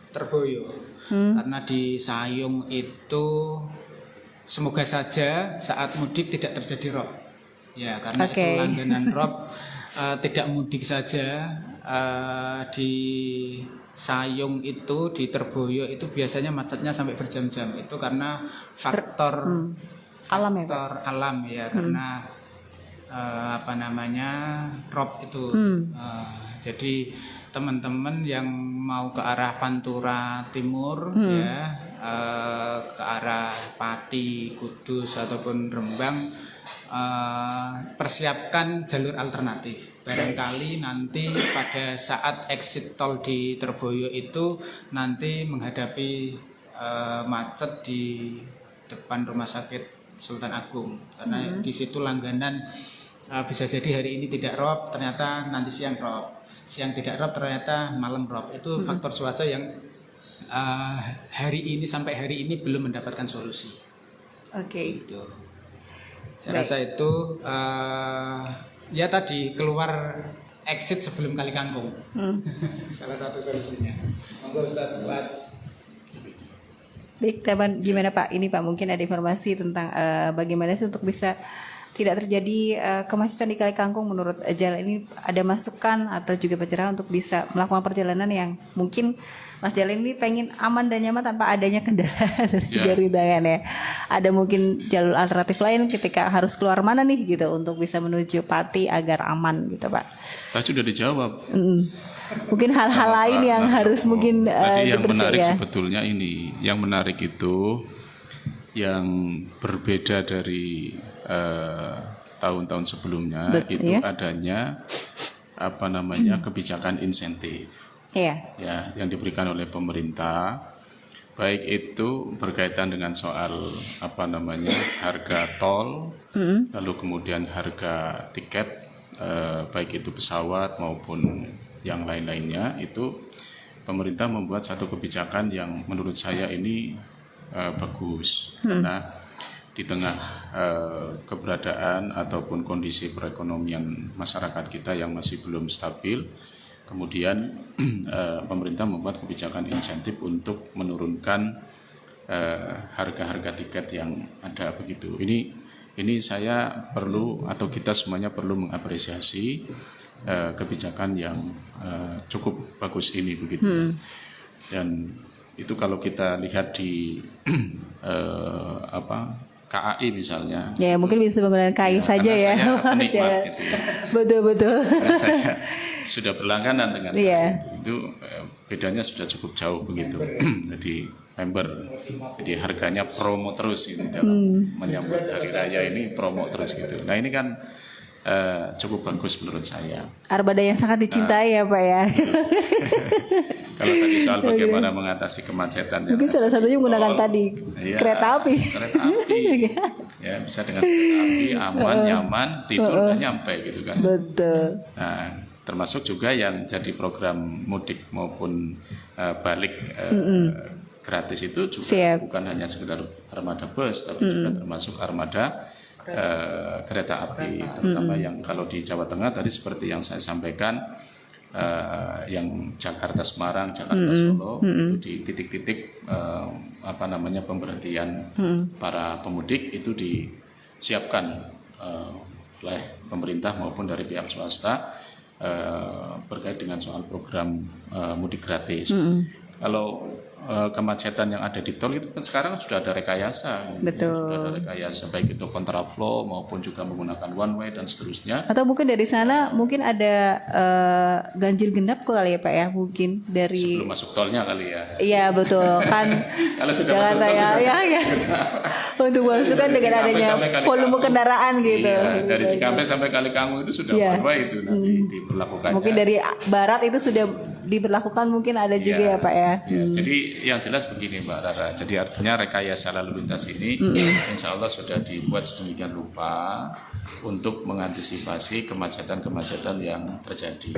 Terboyo. Karena di Sayung itu semoga saja saat mudik tidak terjadi rob. Ya, karena itu langganan rob. Tidak mudik saja di Sayung itu, di Terboyo itu biasanya macetnya sampai berjam-jam. Itu karena faktor alam ya, karena rob itu. Jadi teman-teman yang mau ke arah Pantura Timur ya, ke arah Pati, Kudus ataupun Rembang, persiapkan jalur alternatif. Barangkali nanti pada saat exit tol di Terboyo itu nanti menghadapi macet di depan Rumah Sakit Sultan Agung, karena di situ langganan bisa jadi hari ini tidak rob, ternyata nanti siang rob, siang tidak rob, ternyata malam rob. Itu faktor cuaca yang hari ini sampai hari ini belum mendapatkan solusi. Gitu. Saya rasa itu ya tadi keluar exit sebelum Kali Kangkung. Salah satu solusinya. Monggo Ustaz buat. Baik, teman gimana Pak? Ini Pak mungkin ada informasi tentang bagaimana sih untuk bisa tidak terjadi kemacetan di Kali Kangkung menurut Jalal ini, ada masukan atau juga pencerahan untuk bisa melakukan perjalanan yang mungkin Mas Jalal ini pengen aman dan nyaman tanpa adanya kendala dari tangan ya. Ada mungkin jalur alternatif lain ketika harus keluar mana nih gitu untuk bisa menuju Pati agar aman gitu Pak. Tadi sudah dijawab. Mungkin hal-hal lain yang harus mungkin tadi yang menarik sebetulnya ini, yang menarik itu yang berbeda dari tahun-tahun sebelumnya adanya kebijakan insentif. Ya, yang diberikan oleh pemerintah, baik itu berkaitan dengan soal harga tol, lalu kemudian harga tiket, baik itu pesawat maupun yang lain-lainnya, itu pemerintah membuat satu kebijakan yang menurut saya ini bagus, karena di tengah keberadaan ataupun kondisi perekonomian masyarakat kita yang masih belum stabil, kemudian pemerintah membuat kebijakan insentif untuk menurunkan harga-harga tiket yang ada begitu. Ini saya perlu atau kita semuanya perlu mengapresiasi kebijakan yang cukup bagus ini begitu. Dan itu kalau kita lihat di KAI misalnya. Ya mungkin bisa menggunakan KAI saja ya. Saya penikmat gitu ya. Betul. Saya sudah berlangganan dengan itu bedanya sudah cukup jauh begitu. Jadi member, jadi harganya promo terus gitu dalam menyambut hari raya ini, promo terus gitu. Nah ini kan cukup bagus menurut saya. Armada yang sangat dicintai ya Pak ya. Kalau tadi soal bagaimana mengatasi kemacetan, mungkin salah satunya menggunakan kereta api. Kereta api, ya bisa dengan kereta api aman, nyaman, tidur dan nyampe gitu kan. Betul. Nah, termasuk juga yang jadi program mudik maupun balik gratis itu juga bukan hanya sekedar armada bus, tapi juga termasuk armada kereta api, terutama yang kalau di Jawa Tengah tadi seperti yang saya sampaikan. Yang Jakarta Semarang, Jakarta Solo itu di titik-titik pemberhentian para pemudik itu disiapkan oleh pemerintah maupun dari pihak swasta berkait dengan soal program mudik gratis. Kalau kemacetan yang ada di tol itu kan sekarang sudah ada rekayasa. Betul. Sudah ada rekayasa baik itu kontraflow maupun juga menggunakan one way dan seterusnya. Atau mungkin dari sana mungkin ada ganjil genap kali ya Pak ya, mungkin dari sebelum masuk tolnya kali ya. Iya betul kan. Kalau sudah Jakarta masuk tol ya. Untuk masuk kan dengan adanya volume kendaraan gitu. Iya, dari Cikampek sampai Kalikangkung itu sudah one way itu nanti diberlakukan. Mungkin dari barat itu sudah diberlakukan, mungkin ada juga ya Pak ya. Jadi yang jelas begini Mbak Rara, jadi artinya rekayasa lalu lintas ini insya Allah sudah dibuat sedemikian rupa untuk mengantisipasi kemacetan-kemacetan yang terjadi.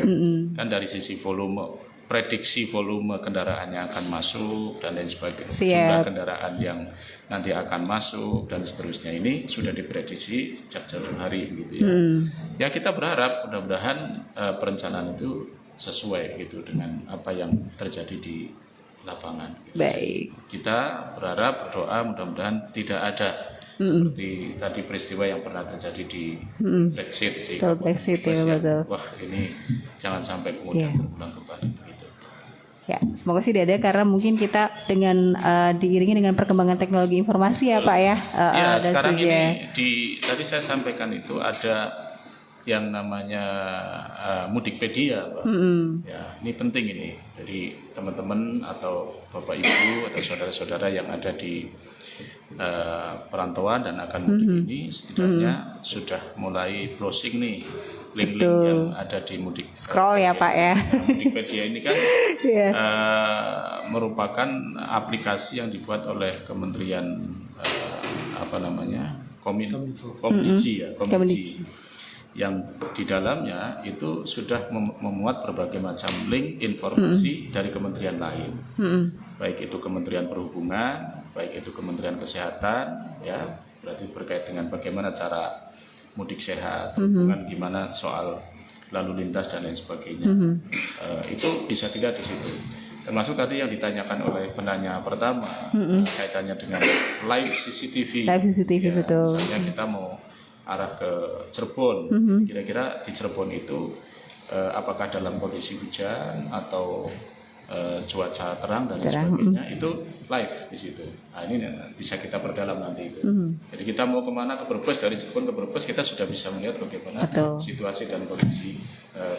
Kan dari sisi volume, prediksi volume kendaraan yang akan masuk dan lain sebagainya, jumlah kendaraan yang nanti akan masuk dan seterusnya ini sudah diprediksi sejak jauh hari gitu ya. Ya kita berharap mudah-mudahan perencanaan itu sesuai gitu dengan apa yang terjadi di lapangan. Gitu. Baik. Kita berharap, berdoa mudah-mudahan tidak ada seperti tadi peristiwa yang pernah terjadi di Brexit. Brexit ya betul. Wah ini jangan sampai kemudian terulang kembali begitu. Ya, semoga sih tidak ada karena mungkin kita dengan diiringi dengan perkembangan teknologi informasi ya Pak ya. Ya sekarang ini tadi saya sampaikan itu ada yang namanya Mudikpedia, Pak. Ya, ini penting ini. Jadi teman-teman atau Bapak Ibu atau saudara-saudara yang ada di perantauan dan akan mudik ini setidaknya sudah mulai browsing nih link-link yang ada di Mudik. Scroll ya Pak ya. Mudikpedia ini kan merupakan aplikasi yang dibuat oleh Kementerian Kominfo yang di dalamnya itu sudah memuat berbagai macam link informasi dari kementerian lain, baik itu Kementerian Perhubungan, baik itu Kementerian Kesehatan, ya berarti berkait dengan bagaimana cara mudik sehat, perhubungan gimana soal lalu lintas dan lain sebagainya, itu bisa dilihat di situ. Termasuk tadi yang ditanyakan oleh penanya pertama kaitannya dengan live CCTV. Live CCTV ya, betul. Misalnya kita mau arah ke Cirebon, kira-kira di Cirebon itu apakah dalam kondisi hujan atau cuaca terang dan sebagainya, itu live di situ. Nah ini bisa kita perdalam nanti itu. Jadi kita mau kemana, ke Brebes, dari Cirebon ke Brebes kita sudah bisa melihat bagaimana situasi dan kondisi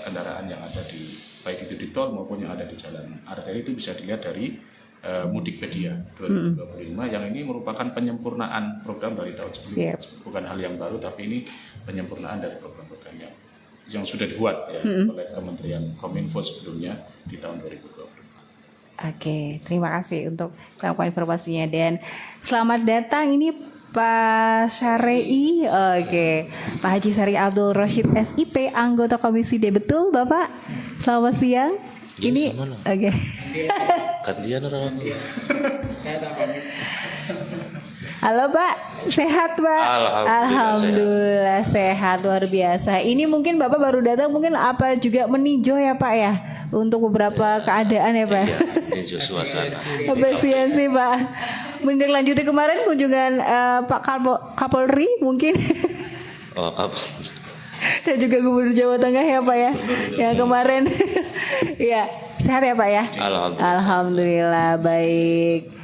kendaraan yang ada di baik itu di tol maupun yang ada di jalan arteri, itu bisa dilihat dari Mudikpedia 2025 yang ini merupakan penyempurnaan program dari tahun sebelumnya. Bukan hal yang baru, tapi ini penyempurnaan dari program-program yang sudah dibuat ya oleh Kementerian Kominfo sebelumnya di tahun 2020. Oke, terima kasih untuk informasinya dan selamat datang ini Pak Syarei. Oke, Pak Haji Syarei Abdul Rashid SIP, anggota Komisi D, betul Bapak? Selamat siang. Ya, ini oke. Gantian orang. Halo Pak, sehat Pak? Alhamdulillah sehat, luar biasa. Ini mungkin Bapak baru datang, mungkin apa juga meninjau ya Pak ya untuk beberapa keadaan ya Pak. Iya, meninjau suasana. Apresiasi Pak. Menindaklanjuti kemarin kunjungan Pak Kapolri mungkin. Oh Kapolri. Dan juga Gubernur Jawa Tengah ya Pak ya, yang kemarin. Ya, sehat ya Pak ya? Alhamdulillah baik.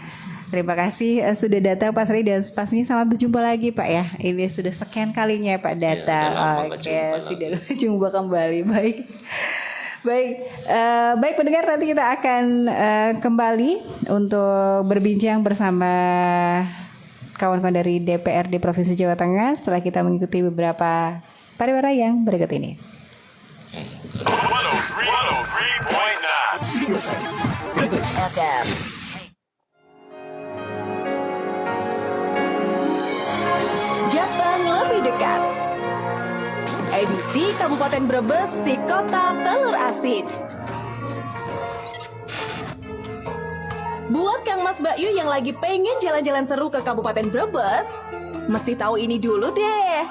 Terima kasih sudah datang Pak Sri, dan pastinya selamat berjumpa lagi Pak ya. Ini sudah sekian kalinya Pak datang. Oke, sudah jumpa kembali. Baik pendengar, nanti kita akan kembali untuk berbincang bersama kawan-kawan dari DPRD Provinsi Jawa Tengah setelah kita mengikuti beberapa pariwara yang berikut ini. Jateng lebih dekat. Edisi Kabupaten Brebes, si kota telur asin. Buat Kang Mas Mbak Yu yang lagi pengen jalan-jalan seru ke Kabupaten Brebes, mesti tahu ini dulu deh.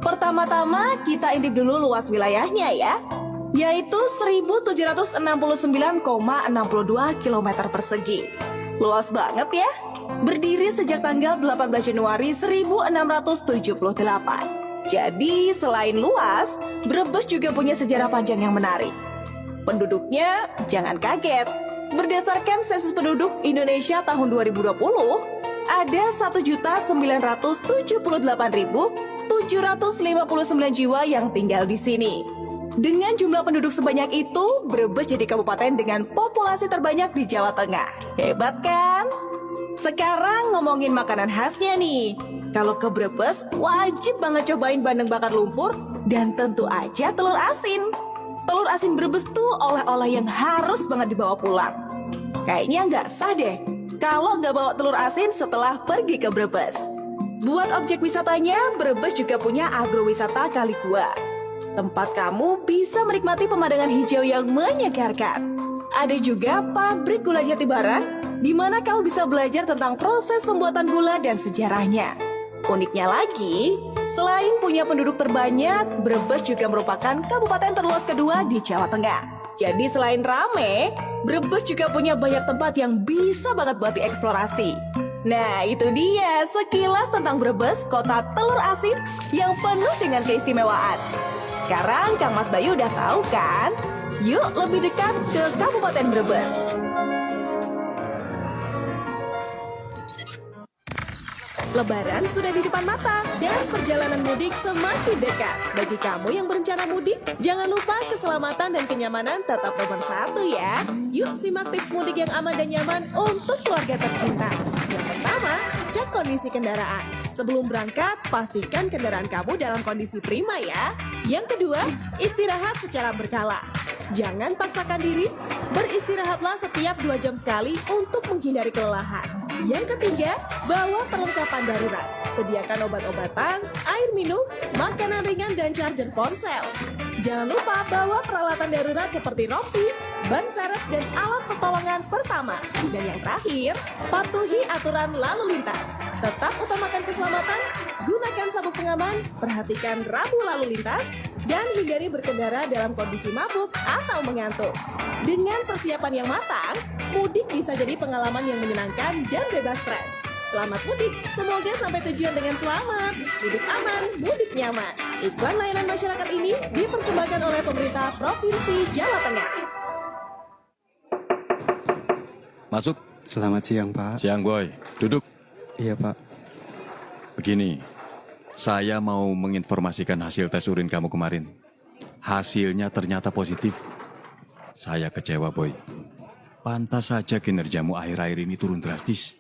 Pertama-tama kita intip dulu luas wilayahnya ya, yaitu 1769,62 km persegi. Luas banget ya. Berdiri sejak tanggal 18 Januari 1678. Jadi selain luas, Brebes juga punya sejarah panjang yang menarik. Penduduknya jangan kaget. Berdasarkan sensus penduduk Indonesia tahun 2020, ada 1.978.759 jiwa yang tinggal di sini. Dengan jumlah penduduk sebanyak itu, Brebes jadi kabupaten dengan populasi terbanyak di Jawa Tengah. Hebat kan? Sekarang ngomongin makanan khasnya nih. Kalau ke Brebes, wajib banget cobain bandeng bakar lumpur dan tentu aja telur asin. Telur asin Brebes tuh oleh-oleh yang harus banget dibawa pulang. Kayaknya nggak sah deh kalau nggak bawa telur asin setelah pergi ke Brebes. Buat objek wisatanya, Brebes juga punya agrowisata Kali Gua. Tempat kamu bisa menikmati pemandangan hijau yang menyegarkan. Ada juga pabrik gula Jatibara, di mana kamu bisa belajar tentang proses pembuatan gula dan sejarahnya. Uniknya lagi, selain punya penduduk terbanyak, Brebes juga merupakan kabupaten terluas kedua di Jawa Tengah. Jadi selain rame, Brebes juga punya banyak tempat yang bisa banget buat dieksplorasi. Nah, itu dia sekilas tentang Brebes, kota telur asin yang penuh dengan keistimewaan. Sekarang Kang Mas Bayu udah tahu kan? Yuk lebih dekat ke Kabupaten Brebes. Lebaran sudah di depan mata dan perjalanan mudik semakin dekat. Bagi kamu yang berencana mudik, jangan lupa keselamatan dan kenyamanan tetap nomor 1 ya. Yuk simak tips mudik yang aman dan nyaman untuk keluarga tercinta. Yang pertama, cek kondisi kendaraan. Sebelum berangkat, pastikan kendaraan kamu dalam kondisi prima ya. Yang kedua, istirahat secara berkala. Jangan paksakan diri, beristirahatlah setiap 2 jam sekali untuk menghindari kelelahan. Yang ketiga, bawa perlengkapan darurat. Sediakan obat-obatan, air minum, makanan ringan, dan charger ponsel. Jangan lupa bawa peralatan darurat seperti rompi, ban serep, dan alat pertolongan pertama. Dan yang terakhir, patuhi aturan lalu lintas. Tetap utamakan keselamatan, gunakan sabuk pengaman, perhatikan rambu lalu lintas, dan hindari berkendara dalam kondisi mabuk atau mengantuk. Dengan persiapan yang matang, mudik bisa jadi pengalaman yang menyenangkan dan bebas stres. Selamat mudik, semoga sampai tujuan dengan selamat. Mudik aman, mudik nyaman. Iklan layanan masyarakat ini dipersembahkan oleh pemerintah Provinsi Jawa Tengah. Masuk. Selamat siang, Pak. Siang, Boy. Duduk. Iya, Pak. Begini, saya mau menginformasikan hasil tes urin kamu kemarin. Hasilnya ternyata positif. Saya kecewa, Boy. Pantas saja kinerjamu akhir-akhir ini turun drastis.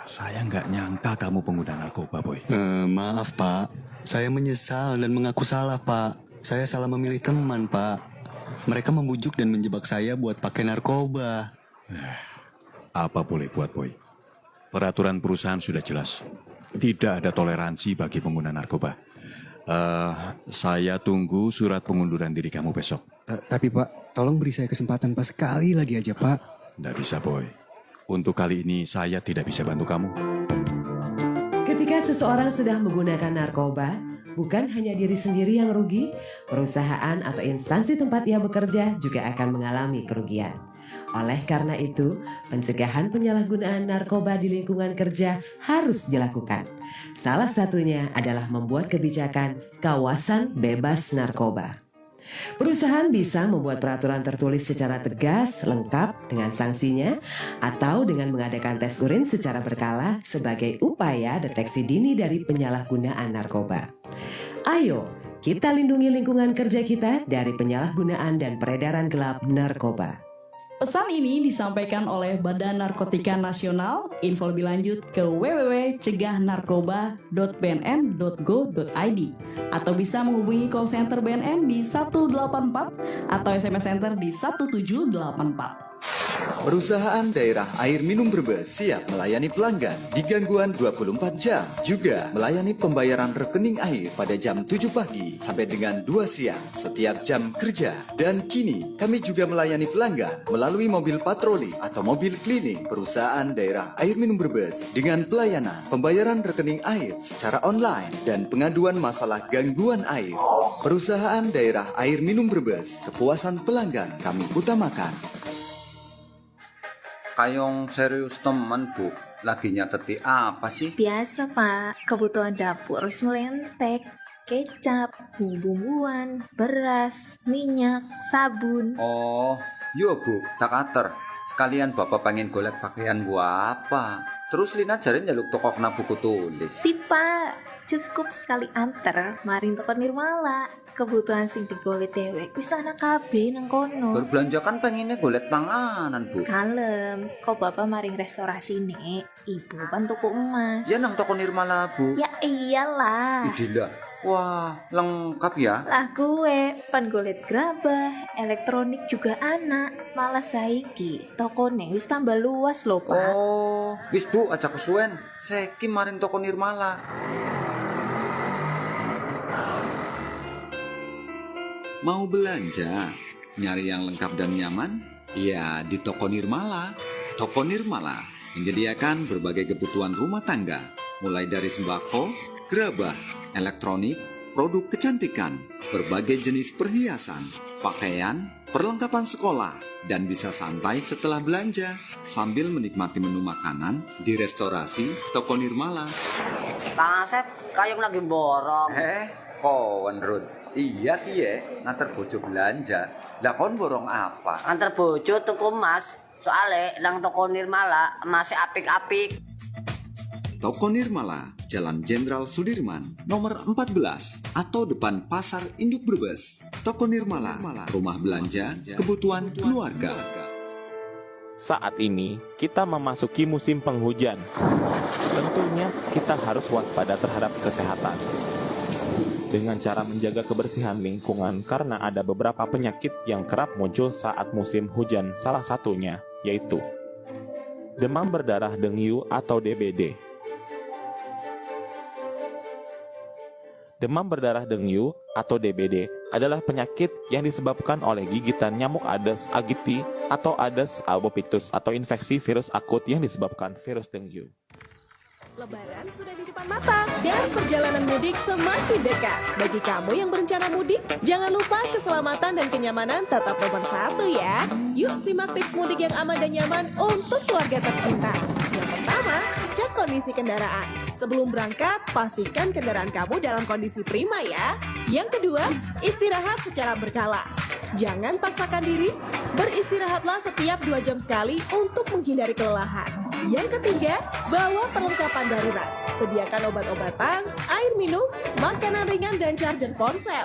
Saya nggak nyangka kamu pengguna narkoba, Boy. Maaf, Pak. Saya menyesal dan mengaku salah, Pak. Saya salah memilih teman, Pak. Mereka membujuk dan menjebak saya buat pakai narkoba. Apa boleh buat, Boy? Peraturan perusahaan sudah jelas. Tidak ada toleransi bagi pengguna narkoba. Saya tunggu surat pengunduran diri kamu besok. Tapi Pak, tolong beri saya kesempatan Pak, sekali lagi aja Pak. Nggak bisa, Boy. Untuk kali ini saya tidak bisa bantu kamu. Ketika seseorang sudah menggunakan narkoba, bukan hanya diri sendiri yang rugi, perusahaan atau instansi tempat ia bekerja juga akan mengalami kerugian. Oleh karena itu, pencegahan penyalahgunaan narkoba di lingkungan kerja harus dilakukan. Salah satunya adalah membuat kebijakan kawasan bebas narkoba. Perusahaan bisa membuat peraturan tertulis secara tegas, lengkap dengan sanksinya, atau dengan mengadakan tes urin secara berkala sebagai upaya deteksi dini dari penyalahgunaan narkoba. Ayo, kita lindungi lingkungan kerja kita dari penyalahgunaan dan peredaran gelap narkoba. Pesan ini disampaikan oleh Badan Narkotika Nasional. Info lebih lanjut ke www.cegahnarkoba.bnn.go.id atau bisa menghubungi call center BNN di 184 atau SMS center di 1784. Perusahaan daerah air minum Brebes siap melayani pelanggan di gangguan 24 jam. Juga melayani pembayaran rekening air pada jam 7 pagi sampai dengan 2 siang setiap jam kerja. Dan kini kami juga melayani pelanggan melalui mobil patroli atau mobil keliling perusahaan daerah air minum Brebes dengan pelayanan pembayaran rekening air secara online dan pengaduan masalah gangguan air. Perusahaan daerah air minum Brebes, kepuasan pelanggan kami utamakan. Kayong serius teman Bu, lagi nyateti apa sih? Biasa Pak, kebutuhan dapur harus melentek. Kecap, bumbu-bumbuan, beras, minyak, sabun. Oh, yuk Bu, tak ater. Sekalian Bapak pengen golek pakaian gua apa? Terus Lina jarin jaluk toko kena buku tulis. Si Pak, cukup sekali anter maring toko Nirmala. Kebutuhan sing digolet dewek wis ana kabeh nang kono. Berbelanja kan pengennya golet panganan Bu. Kalem, kok Bapak maring restorasi nek, Ibu kan tuku emas. Ya nang toko Nirmala Bu. Ya iyalah. Idila. Wah, lengkap ya. Lah gue pan golet gerabah, elektronik juga anak. Malah saiki tokone wis tambah luas lho Pak. Oh, wis Bu, aja kesuwen. Seki maring toko Nirmala. Mau belanja? Nyari yang lengkap dan nyaman? Ya, di Toko Nirmala. Toko Nirmala menyediakan berbagai kebutuhan rumah tangga, mulai dari sembako, gerabah, elektronik, produk kecantikan, berbagai jenis perhiasan, pakaian, perlengkapan sekolah, dan bisa santai setelah belanja sambil menikmati menu makanan di restorasi Toko Nirmala. Kang Asep, kayong lagi borong. Kawan Rud. Iya Kie, nganter bojo belanja. Lah kon borong apa? Antar bojo tuku emas. Soale nang toko Nirmala masih apik-apik. Toko Nirmala, Jalan Jenderal Sudirman, nomor 14, atau depan Pasar Induk Brebes. Toko Nirmala, rumah belanja, kebutuhan keluarga. Saat ini, kita memasuki musim penghujan. Tentunya kita harus waspada terhadap kesehatan. Dengan cara menjaga kebersihan lingkungan karena ada beberapa penyakit yang kerap muncul saat musim hujan, salah satunya yaitu demam berdarah dengue atau DBD. Demam berdarah dengue atau DBD adalah penyakit yang disebabkan oleh gigitan nyamuk Aedes aegypti atau Aedes albopictus atau infeksi virus akut yang disebabkan virus dengue. Lebaran sudah di depan mata dan perjalanan mudik semakin dekat. Bagi kamu yang berencana mudik, jangan lupa keselamatan dan kenyamanan tetap nomor 1 ya. Yuk simak tips mudik yang aman dan nyaman untuk keluarga tercinta. Yang pertama, cek kondisi kendaraan. Sebelum berangkat, pastikan kendaraan kamu dalam kondisi prima ya. Yang kedua, istirahat secara berkala. Jangan paksakan diri, beristirahatlah setiap 2 jam sekali untuk menghindari kelelahan. Yang ketiga, bawa perlengkapan darurat. Sediakan obat-obatan, air minum, makanan ringan, dan charger ponsel.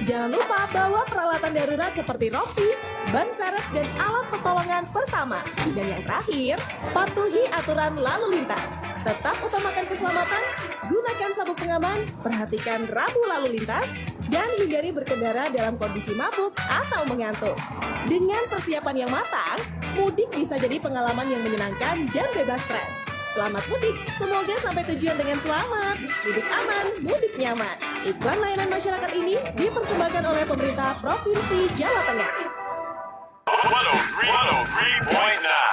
Jangan lupa bawa peralatan darurat seperti rompi, ban serep, dan alat pertolongan pertama. Dan yang terakhir, patuhi aturan lalu lintas. Tetap utamakan keselamatan, gunakan sabuk pengaman, perhatikan rambu lalu lintas, dan hindari berkendara dalam kondisi mabuk atau mengantuk. Dengan persiapan yang matang, mudik bisa jadi pengalaman yang menyenangkan dan bebas stres. Selamat mudik, semoga sampai tujuan dengan selamat. Mudik aman, mudik nyaman. Iklan layanan masyarakat ini dipersembahkan oleh pemerintah Provinsi Jawa Tengah.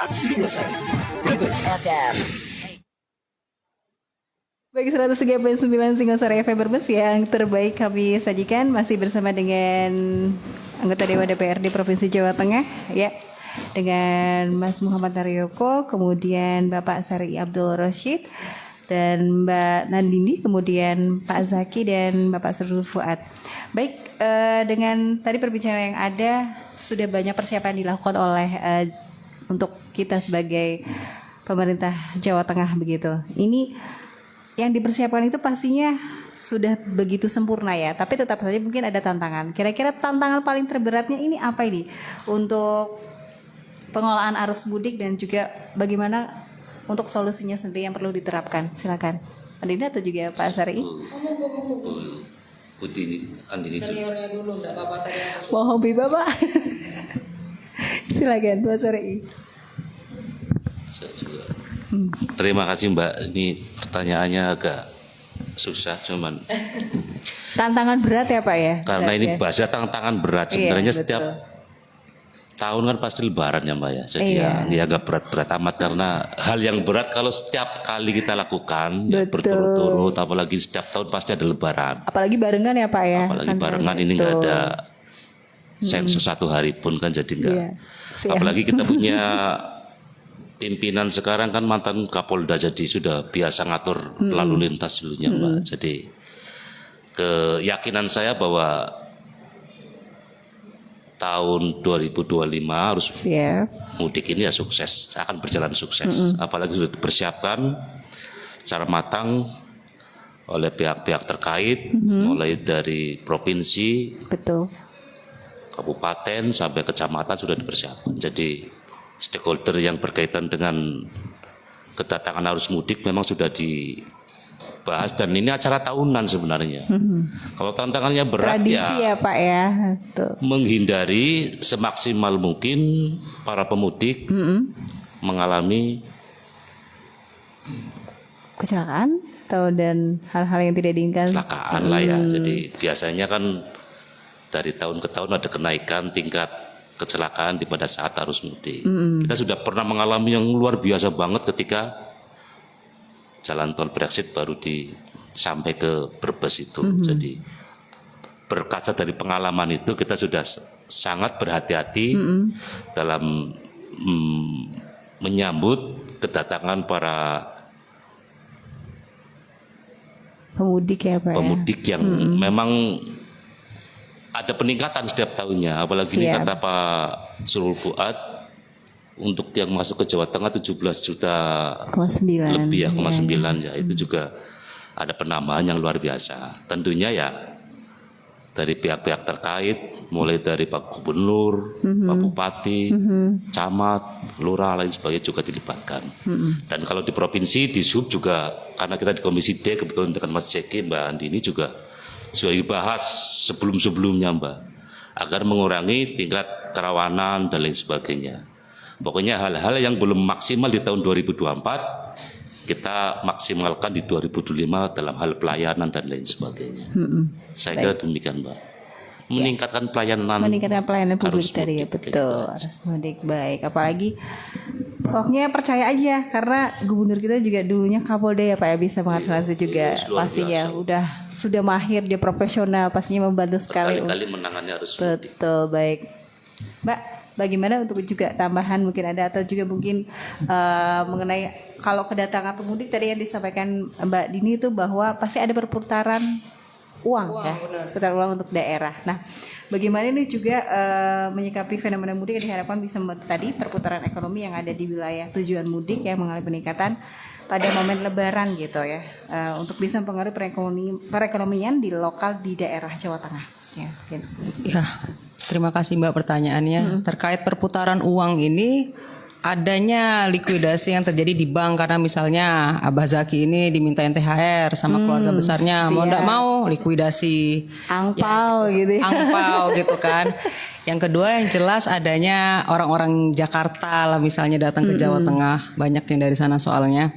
103.9 Bagi 103.9 Singosari FM Brebes yang terbaik kami sajikan masih bersama dengan anggota Dewan DPRD Provinsi Jawa Tengah ya, dengan Mas Muhammad Naryoko, kemudian Bapak Sari Abdul Rashid, dan Mbak Nandini, kemudian Pak Zaki dan Bapak Serul Fuad. Baik, dengan tadi perbincangan yang ada, sudah banyak persiapan dilakukan oleh untuk kita sebagai pemerintah Jawa Tengah begitu. Ini yang dipersiapkan itu pastinya sudah begitu sempurna ya, tapi tetap saja mungkin ada tantangan. Kira-kira tantangan paling terberatnya ini apa ini untuk pengelolaan arus mudik dan juga bagaimana untuk solusinya sendiri yang perlu diterapkan? Silakan, Andina atau juga Pak Sari. Putih Andini seniornya dulu, enggak apa-apa tadi. Mau hobi Bapak. Silakan Pak Sari. Saya juga. Terima kasih Mbak. Ini pertanyaannya agak susah, cuman tantangan berat ya Pak ya. Karena berat, ini ya? bahasa tantangan berat. Sebenarnya iya, setiap tahun kan pasti lebaran ya Mbak ya. Jadi ya agak berat-berat amat, karena hal yang berat kalau setiap kali kita lakukan ya berturut-turut, apalagi setiap tahun pasti ada lebaran. Apalagi barengan ya Pak ya. Apalagi barengan ini nggak ada sensus satu hari pun kan, jadi enggak. Apalagi kita punya pimpinan sekarang kan mantan Kapolda, jadi sudah biasa ngatur lalu lintas dulunya Mbak. Jadi keyakinan saya bahwa tahun 2025 harus mudik ini ya sukses, akan berjalan sukses. Apalagi sudah dipersiapkan secara matang oleh pihak-pihak terkait, mulai dari provinsi, kabupaten sampai kecamatan sudah dipersiapkan. Jadi stakeholder yang berkaitan dengan kedatangan arus mudik memang sudah dibahas, dan ini acara tahunan sebenarnya. Kalau tantangannya berat tradisi ya Pak ya. Menghindari semaksimal mungkin para pemudik mengalami kecelakaan atau dan hal-hal yang tidak diinginkan. Kecelakaan lah ya. Jadi biasanya kan dari tahun ke tahun ada kenaikan tingkat kecelakaan pada saat arus mudik. Kita sudah pernah mengalami yang luar biasa banget ketika jalan tol Brexit baru sampai ke Brebes itu. Jadi berkaca dari pengalaman itu, kita sudah sangat berhati-hati dalam menyambut kedatangan para pemudik ya Pak. Pemudik yang memang ada peningkatan setiap tahunnya, apalagi ini kata Pak Serul Fuad, untuk yang masuk ke Jawa Tengah 17 juta lebih ya, 0,9 ya, itu juga ada penambahan yang luar biasa. Tentunya ya dari pihak-pihak terkait, mulai dari Pak Gubernur, Pak Bupati, Camat, Lurah, lain sebagainya juga dilibatkan. Dan kalau di provinsi, di Sub juga, karena kita di Komisi D kebetulan dengan Mas Ceki, Mbak Andini juga sudah dibahas sebelum-sebelumnya Mbak, agar mengurangi tingkat kerawanan dan lain sebagainya. Pokoknya hal-hal yang belum maksimal di tahun 2024 kita maksimalkan di 2025 dalam hal pelayanan dan lain sebagainya. Saya kira demikian Mbak. Meningkatkan pelayanan publik tadi ya, betul. Arus mudik baik. Apalagi pokoknya percaya aja, karena gubernur kita juga dulunya Kapolda ya Pak ya, bisa mengantisipasi juga pastinya. Sudah mahir, dia profesional, pastinya membantu sekali. Kali-kali menangani arus mudik. Betul, baik. Mbak, bagaimana untuk juga tambahan mungkin ada, atau juga mungkin mengenai kalau kedatangan pemudik tadi yang disampaikan Mbak Dini itu bahwa pasti ada perputaran uang ya, perputaran uang untuk daerah. Nah, bagaimana ini juga menyikapi fenomena mudik yang diharapkan bisa membantu tadi perputaran ekonomi yang ada di wilayah tujuan mudik yang mengalami peningkatan pada momen Lebaran gitu ya, untuk bisa mempengaruhi perekonomian di lokal di daerah Jawa Tengah. Ya, terima kasih Mbak pertanyaannya. Terkait perputaran uang ini, adanya likuidasi yang terjadi di bank, karena misalnya Abah Zaki ini dimintain THR sama keluarga besarnya, mau enggak mau likuidasi angpau gitu ya. Angpau gitu kan. Yang kedua yang jelas adanya orang-orang Jakarta lah misalnya datang ke Jawa Tengah, banyak yang dari sana soalnya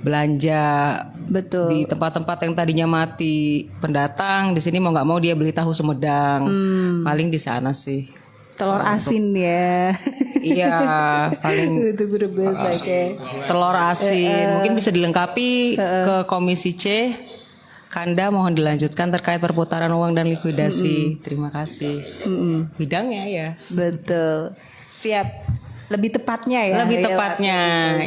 belanja di tempat-tempat yang tadinya mati pendatang, di sini mau nggak mau dia beli tahu Sumedang, paling di sana sih. Telur asin ya. Iya, paling itu berbeza kayak telur asin. Mungkin bisa dilengkapi ke Komisi C. Kanda mohon dilanjutkan terkait perputaran uang dan likuidasi. Terima kasih. Bidangnya ya. Betul. Siap. lebih tepatnya ya. Lebih tepatnya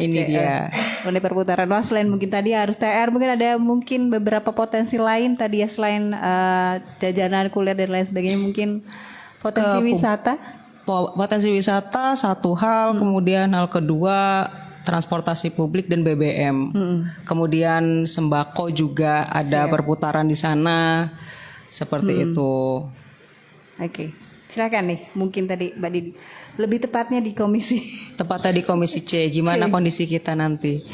ini dia. Mengenai perputaran uang selain mungkin tadi harus TR, mungkin ada mungkin beberapa potensi lain tadi ya selain jajanan, kuliah dan lain sebagainya, mungkin potensi wisata. Potensi wisata satu hal, kemudian hal kedua transportasi publik dan BBM. Kemudian sembako juga ada perputaran di sana seperti itu. Oke. Silakan nih, mungkin tadi Mbak Didi. Lebih tepatnya di komisi. Tepatnya di komisi C. Gimana kondisi kita nanti?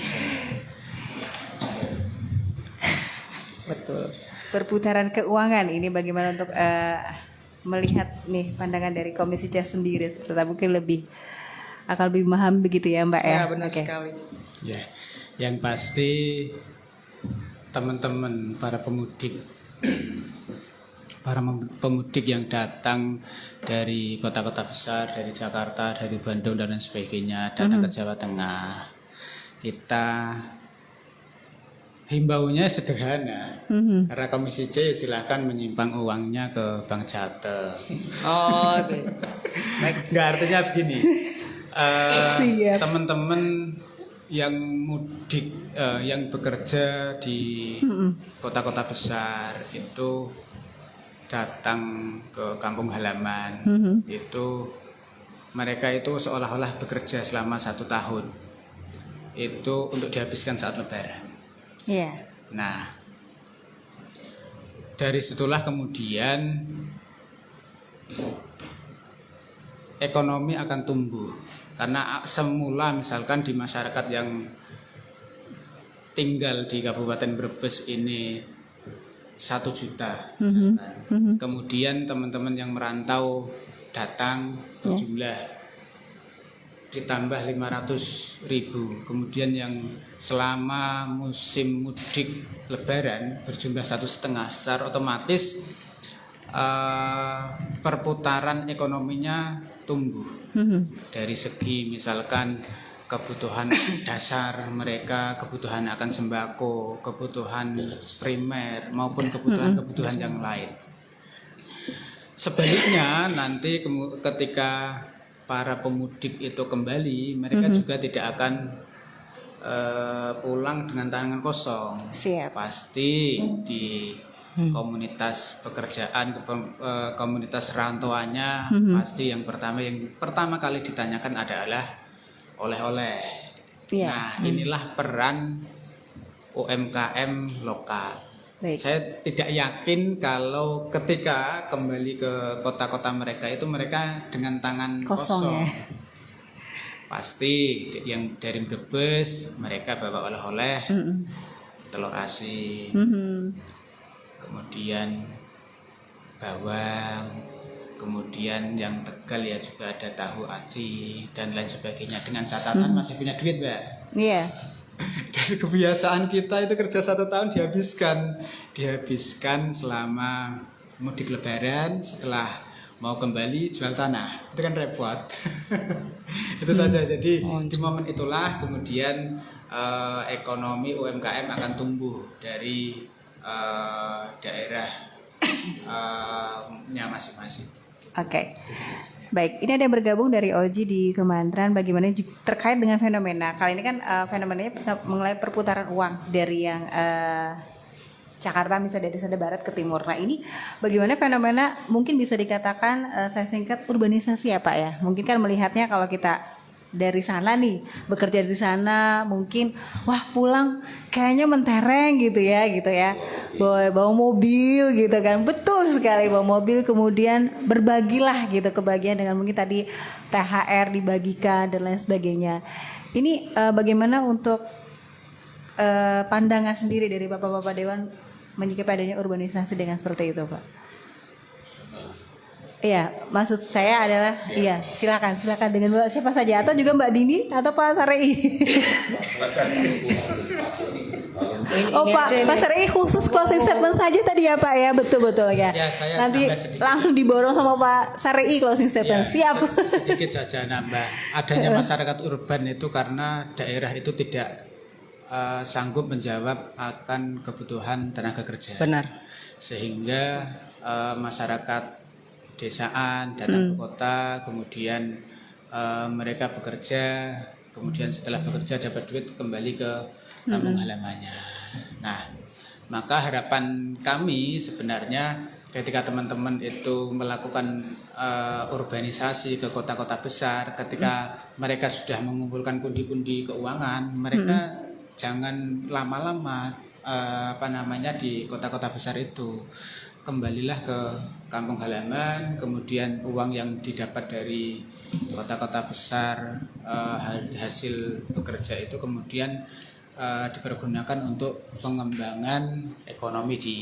Betul. Perputaran keuangan ini bagaimana untuk melihat nih pandangan dari komisi C sendiri, serta mungkin akan lebih memahami begitu ya Mbak ya? Ya benar sekali. Ya, yang pasti teman-teman para pemudik yang datang dari kota-kota besar, dari Jakarta, dari Bandung dan lain sebagainya, datang ke Jawa Tengah, kita himbaunya sederhana. Karena komisi C silahkan menyimpan uangnya ke Bank Jateng. Oh, oke. Nggak, artinya begini, teman-teman yang mudik, yang bekerja di kota-kota besar itu datang ke kampung halaman, itu mereka itu seolah-olah bekerja selama 1 tahun itu untuk dihabiskan saat Lebaran. Iya. Nah, dari situlah kemudian ekonomi akan tumbuh, karena semula misalkan di masyarakat yang tinggal di Kabupaten Brebes ini 1 juta, kemudian teman-teman yang merantau datang berjumlah ditambah 500.000, kemudian yang selama musim mudik Lebaran berjumlah 1,5, secara otomatis perputaran ekonominya tumbuh. Dari segi misalkan kebutuhan dasar mereka, kebutuhan akan sembako, kebutuhan primer maupun kebutuhan-kebutuhan yang lain. Sebaliknya nanti ketika para pemudik itu kembali, mereka juga tidak akan pulang dengan tangan kosong. Siap. Pasti di komunitas pekerjaan, komunitas rantauannya pasti yang pertama kali ditanyakan adalah oleh-oleh. Nah, inilah peran UMKM lokal. Baik. Saya tidak yakin kalau ketika kembali ke kota-kota mereka itu mereka dengan tangan kosong. Ya. Pasti yang dari Brebes mereka bawa oleh-oleh, telur asin, kemudian bawang, kemudian yang Tegal ya juga ada tahu aci dan lain sebagainya, dengan catatan masih punya duit, Mbak. Iya. Dari kebiasaan kita itu kerja 1 tahun dihabiskan selama mudik Lebaran, setelah mau kembali jual tanah, itu kan repot. Itu saja. Jadi di momen itulah kemudian ekonomi UMKM akan tumbuh dari daerahnya masing-masing. Oke. Baik, ini ada yang bergabung dari Oji di Kementerian, bagaimana terkait dengan fenomena. Kali ini kan fenomenanya mengenai perputaran uang dari yang Jakarta, misalnya dari sana barat ke timur. Nah, ini bagaimana fenomena mungkin bisa dikatakan saya singkat urbanisasi ya Pak ya. Mungkin kan melihatnya kalau kita dari sana nih, bekerja di sana, mungkin wah pulang kayaknya mentereng gitu ya. Bawa mobil gitu kan. Betul sekali, bawa mobil, kemudian berbagilah gitu kebagian dengan mungkin tadi THR dibagikan dan lain sebagainya. Ini bagaimana untuk pandangan sendiri dari Bapak-bapak Dewan menyikapi adanya urbanisasi dengan seperti itu, Pak? Iya, maksud saya adalah silakan dengan siapa saja, atau juga Mbak Dini atau Pak Sarei. Pak Sarei khusus closing statement saja tadi ya Pak ya, betul ya. Nanti langsung diborong sama Pak Sarei closing statement. Siap. Sedikit saja nambah. Adanya masyarakat urban itu karena daerah itu tidak sanggup menjawab akan kebutuhan tenaga kerja. Benar. Sehingga masyarakat desaan datang ke kota, kemudian mereka bekerja, kemudian setelah bekerja dapat duit kembali ke kampung halamannya. Nah, maka harapan kami sebenarnya ketika teman-teman itu melakukan urbanisasi ke kota-kota besar, ketika mereka sudah mengumpulkan pundi-pundi keuangan, mereka jangan lama-lama di kota-kota besar itu. Kembalilah ke kampung halaman, kemudian uang yang didapat dari kota-kota besar hasil bekerja itu kemudian dipergunakan untuk pengembangan ekonomi di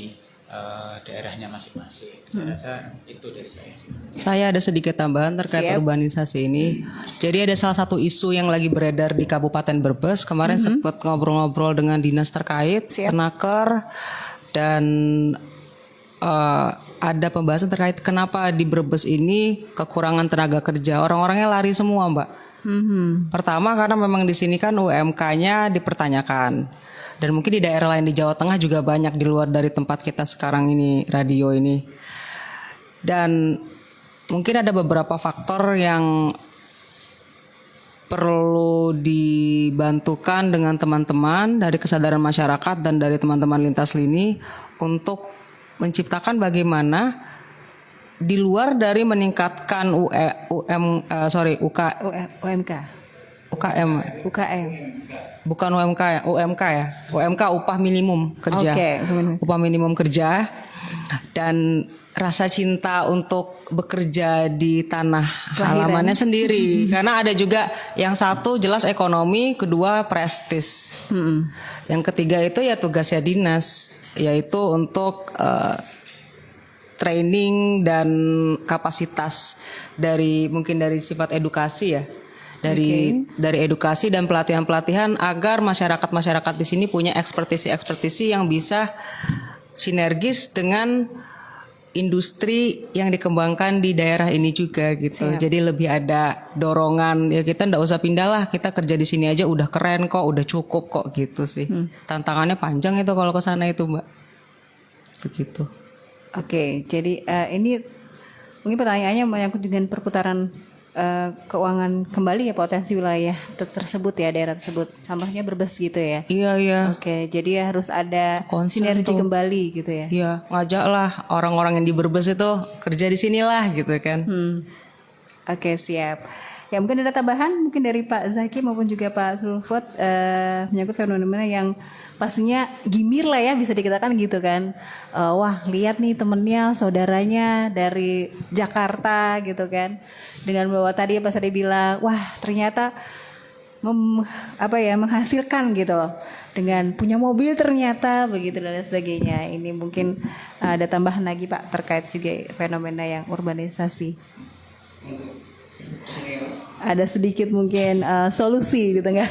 daerahnya masing-masing. Saya rasa itu dari saya. Saya ada sedikit tambahan terkait urbanisasi ini. Jadi ada salah satu isu yang lagi beredar di Kabupaten Brebes. Kemarin sempat ngobrol-ngobrol dengan dinas terkait, Kenaker, dan ada pembahasan terkait kenapa di Brebes ini kekurangan tenaga kerja. Orang-orangnya lari semua, Mbak. Pertama karena memang di sini kan UMK-nya dipertanyakan. Dan mungkin di daerah lain di Jawa Tengah juga banyak di luar dari tempat kita sekarang ini, radio ini. Dan mungkin ada beberapa faktor yang perlu dibantukan dengan teman-teman dari kesadaran masyarakat dan dari teman-teman lintas lini untuk menciptakan bagaimana di luar dari meningkatkan Bukan UMK ya, UMK upah minimum kerja, upah minimum kerja, dan rasa cinta untuk bekerja di tanah halamannya sendiri. Karena ada juga yang satu jelas ekonomi, kedua prestis, yang ketiga itu ya tugasnya dinas, yaitu untuk training dan kapasitas dari mungkin dari sifat edukasi ya. Dari edukasi dan pelatihan-pelatihan agar masyarakat di sini punya ekspertisi yang bisa sinergis dengan industri yang dikembangkan di daerah ini juga gitu. Jadi lebih ada dorongan, ya kita nggak usah pindah lah, kita kerja di sini aja udah keren kok, udah cukup kok gitu sih. Tantangannya panjang itu kalau ke sana itu, Mbak. Begitu. Oke, jadi ini mungkin pertanyaannya menyangkut dengan perputaran keuangan kembali ya potensi wilayah tersebut ya, daerah tersebut. Contohnya Brebes gitu ya. Iya. Oke, jadi harus ada sinergi kembali gitu ya. Iya, ngajaklah orang-orang yang di Brebes itu kerja di sinilah gitu kan. Oke, siap. Ya mungkin ada tambahan mungkin dari Pak Zaki maupun juga Pak Sulfot menyangkut fenomena yang pastinya gimir lah ya, bisa dikatakan gitu kan. Wah, lihat nih temennya, saudaranya dari Jakarta gitu kan. Dengan bahwa tadi Pak Sadi bilang, wah ternyata menghasilkan gitu. Dengan punya mobil ternyata begitu dan lain sebagainya. Ini mungkin ada tambahan lagi Pak terkait juga fenomena yang urbanisasi. Ada sedikit mungkin solusi di tengah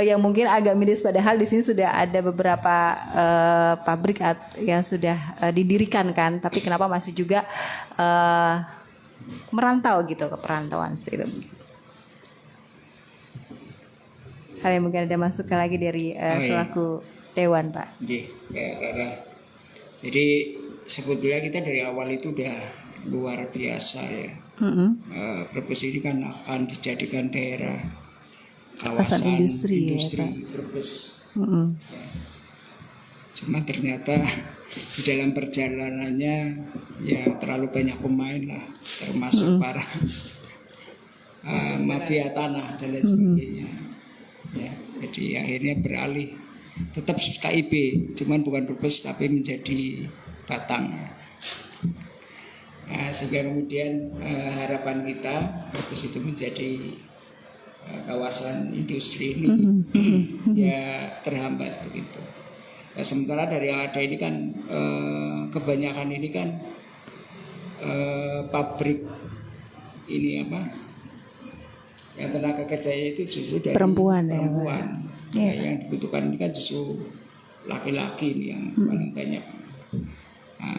yang mungkin agak miris, padahal di sini sudah ada beberapa pabrik yang sudah didirikan kan, tapi kenapa masih juga merantau gitu, ke perantauan gitu. Hal yang mungkin ada masukan lagi dari selaku Dewan Pak. Jadi sebetulnya kita dari awal itu udah luar biasa ya. Brebes ini kan akan dijadikan daerah kawasan industri ya, Brebes. Cuma ternyata di dalam perjalanannya ya terlalu banyak pemain lah, termasuk para mafia tanah dan lain sebagainya. Ya, jadi akhirnya beralih tetap KIB, cuman bukan Brebes tapi menjadi Batang. Sehingga kemudian harapan kita Brebes itu menjadi kawasan industri ini ya terhambat begitu. Sementara dari yang ada ini kan kebanyakan ini kan pabrik ini yang tenaga kerjanya itu justru dari perempuan. Ya, yang dibutuhkan ini kan justru laki-laki ini yang paling banyak.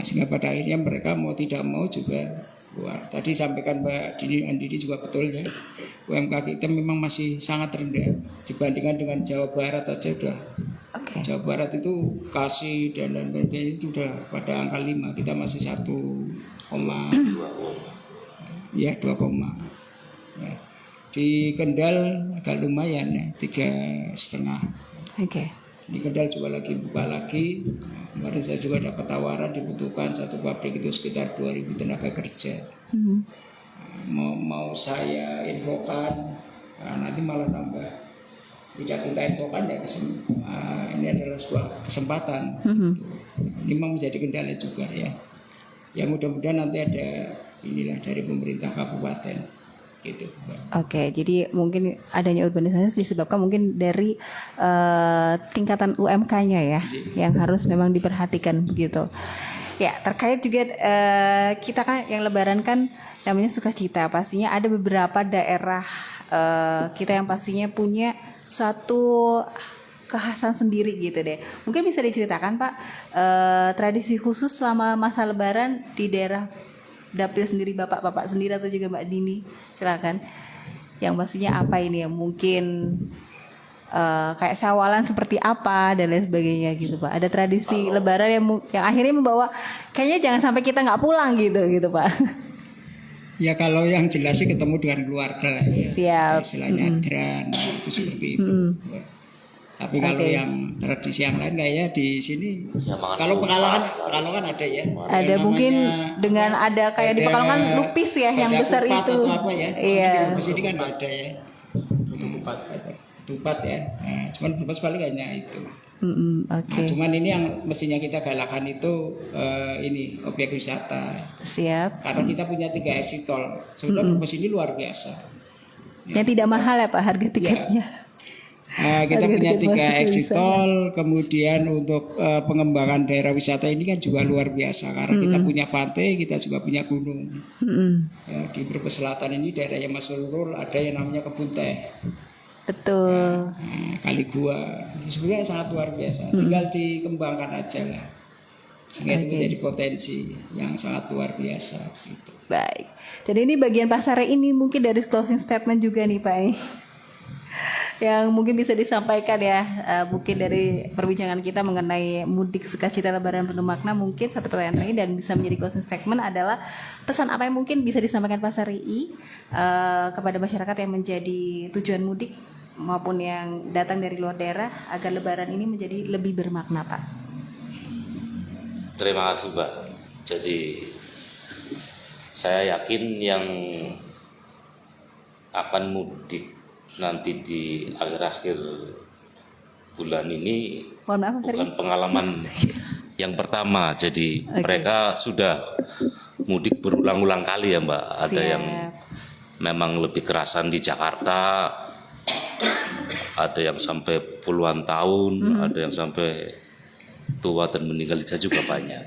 Sehingga pada akhirnya mereka mau tidak mau juga keluar. Tadi sampaikan Mbak Dini Andini juga betul ya, UMK kita memang masih sangat rendah dibandingkan dengan Jawa Barat aja udah. Jawa Barat itu kasih dan lain-lain itu udah pada angka 5, kita masih 1,2. Ya. Di Kendal agak lumayan ya, 3,5. Oke. Di Kendal juga lagi buka lagi. Kemarin saya juga dapat tawaran dibutuhkan satu pabrik itu sekitar 2.000 tenaga kerja. Mau saya infokan, nanti malah tambah. Tidak kita infokan ya, ini adalah sebuah kesempatan. Ini memang menjadi kendala juga ya. Ya mudah-mudahan nanti ada inilah dari pemerintah kabupaten. Gitu. Oke, jadi mungkin adanya urbanisasi disebabkan mungkin dari tingkatan UMK-nya ya, yang harus memang diperhatikan begitu. Ya, terkait juga kita kan yang Lebaran kan namanya sukacita, pastinya ada beberapa daerah kita yang pastinya punya suatu kekhasan sendiri gitu deh. Mungkin bisa diceritakan Pak, tradisi khusus selama masa Lebaran di daerah dapil sendiri, bapak-bapak sendiri atau juga Mbak Dini, silakan. Yang pastinya apa ini ya, mungkin kayak sawalan seperti apa dan lain sebagainya gitu Pak. Ada tradisi Lebaran yang akhirnya membawa kayaknya jangan sampai kita nggak pulang gitu Pak. Ya kalau yang jelas sih ketemu dengan keluarga ya. Siap. Istilahnya adran itu seperti itu. Tapi kalau yang tradisi yang lain kayaknya di sini, kalau Pekalongan ada ya. Ada mungkin dengan ada kayak di Pekalongan lupis ya yang besar itu. Apa ya? Iya. Di sini kan ada ya. Tupat ya. Nah, cuman beberapa kali kayaknya itu. Oke. Nah, cuman ini yang mestinya kita galakan itu ini objek wisata. Siap. Karena kita punya 3 exit tol. Sebenarnya bus ini luar biasa. Yang tidak mahal ya Pak harga tiketnya. Kita punya 3 exit tol, kemudian untuk pengembangan daerah wisata ini kan juga luar biasa karena kita punya pantai, kita juga punya gunung. Ya, di Brebes Selatan ini daerah yang Mas Lurul ada yang namanya kebun teh. Betul. Ya, Kali Gua, sebenarnya sangat luar biasa. Tinggal dikembangkan aja lah. Sehingga itu menjadi potensi yang sangat luar biasa. Gitu. Baik. Dan ini bagian pasar ini mungkin dari closing statement juga nih Pak. Yang mungkin bisa disampaikan ya, mungkin dari perbincangan kita mengenai mudik sukacita Lebaran penuh makna, mungkin satu pertanyaan terakhir dan bisa menjadi closing statement adalah pesan apa yang mungkin bisa disampaikan Pasar RI kepada masyarakat yang menjadi tujuan mudik maupun yang datang dari luar daerah agar Lebaran ini menjadi lebih bermakna Pak. Terima kasih Mbak. Jadi saya yakin yang akan mudik nanti di akhir-akhir bulan ini bukan pengalaman yang pertama. Jadi mereka sudah mudik berulang-ulang kali ya Mbak. Ada yang memang lebih kerasan di Jakarta, ada yang sampai puluhan tahun, ada yang sampai tua dan meninggal juga banyak.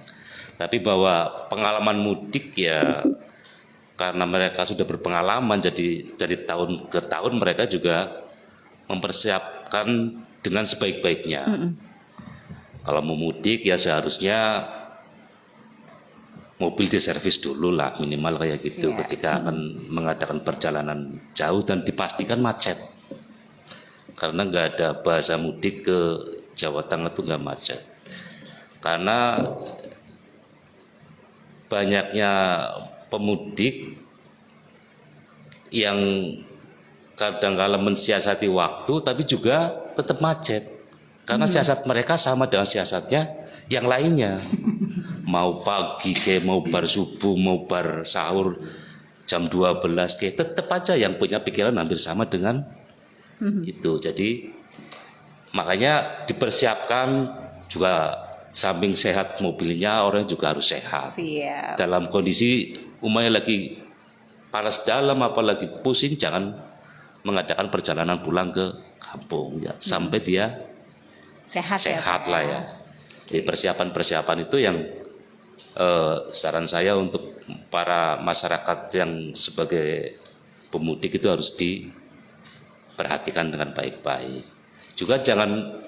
Tapi bahwa pengalaman mudik ya karena mereka sudah berpengalaman, jadi dari tahun ke tahun mereka juga mempersiapkan dengan sebaik-baiknya. Kalau mau mudik ya seharusnya mobil diservis dulu lah minimal kayak gitu ketika akan mengadakan perjalanan jauh dan dipastikan macet. Karena nggak ada bahasa mudik ke Jawa Tengah itu nggak macet. Karena banyaknya pemudik yang kadang-kala mensiasati waktu tapi juga tetap macet karena siasat mereka sama dengan siasatnya yang lainnya. Mau pagi kayak mau bar subuh, mau bar sahur jam 12 kayak tetap aja yang punya pikiran hampir sama dengan itu. Jadi makanya dipersiapkan juga, samping sehat mobilnya orang juga harus sehat. Dalam kondisi umumnya lagi panas dalam apalagi pusing, jangan mengadakan perjalanan pulang ke kampung ya, sampai dia sehat lah ya. Jadi persiapan itu yang saran saya untuk para masyarakat yang sebagai pemudik itu harus diperhatikan dengan baik-baik. Juga jangan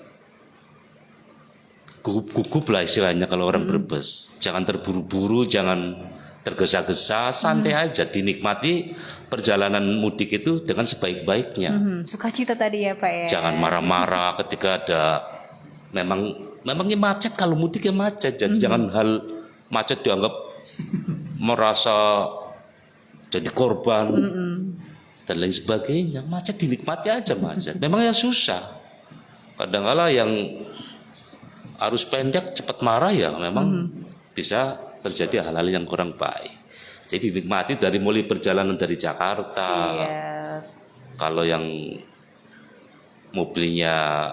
gugup lah istilahnya kalau orang Brebes. Jangan terburu-buru, jangan tergesa-gesa, santai aja, dinikmati perjalanan mudik itu dengan sebaik-baiknya. Sukacita tadi ya Pak ya. Jangan marah-marah ketika ada memangnya macet, kalau mudik ya macet. Jadi jangan hal macet dianggap merasa jadi korban. dan lain sebagainya. Macet dinikmati aja macet. Memang ya susah. Kadang-kala yang arus pendek cepat marah ya memang bisa terjadi hal-hal yang kurang baik. Jadi dinikmati dari mulai perjalanan dari Jakarta. Kalau yang mobilnya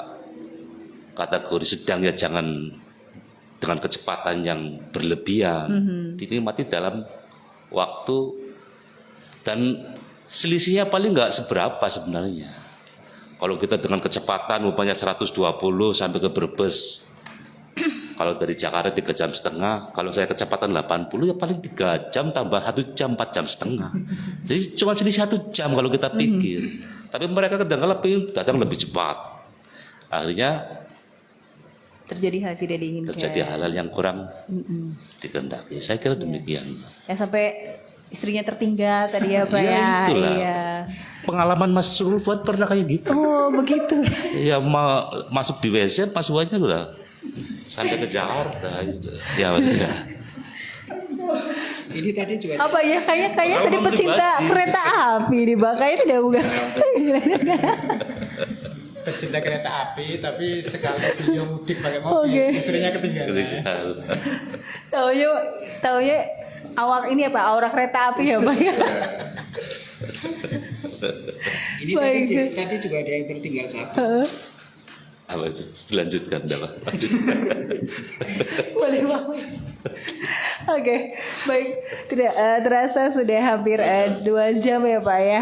kategori sedang ya jangan dengan kecepatan yang berlebihan. Dinikmati dalam waktu dan selisihnya paling nggak seberapa sebenarnya. Kalau kita dengan kecepatan umpamanya 120 sampai ke Brebes, kalau dari Jakarta 3,5 jam, kalau saya kecepatan 80 ya paling 3 jam tambah 1 jam 4,5 jam. Jadi cuma selisih 1 jam kalau kita pikir. Tapi mereka kadang-kadang datang lebih cepat. Akhirnya terjadi hal tidak diinginkan. Terjadi hal-hal yang kurang dikehendaki. Saya kira demikian. Ya sampai istrinya tertinggal tadi ya Pak ya. Itulah. Iya. Pengalaman Mas Rul Fuad pernah kayak gitu. Oh begitu. Ya masuk di WC pas Fuadnya udah sampai ke Jakarta. Ya betul. Ini tadi juga apa ya kayak tadi pecinta kereta api di Bang. Kayaknya tidak bukan. Pecinta kereta api tapi sekali dia mudik pakai mobil, istrinya ketinggalan. Taunya awak ini apa aura kereta api ya Pak ya. Ini tadi juga ada yang tertinggal satu. Apa itu? Dilanjutkan dapat. Boleh Pak. Oke, baik. Tidak terasa sudah hampir 2 jam ya Pak ya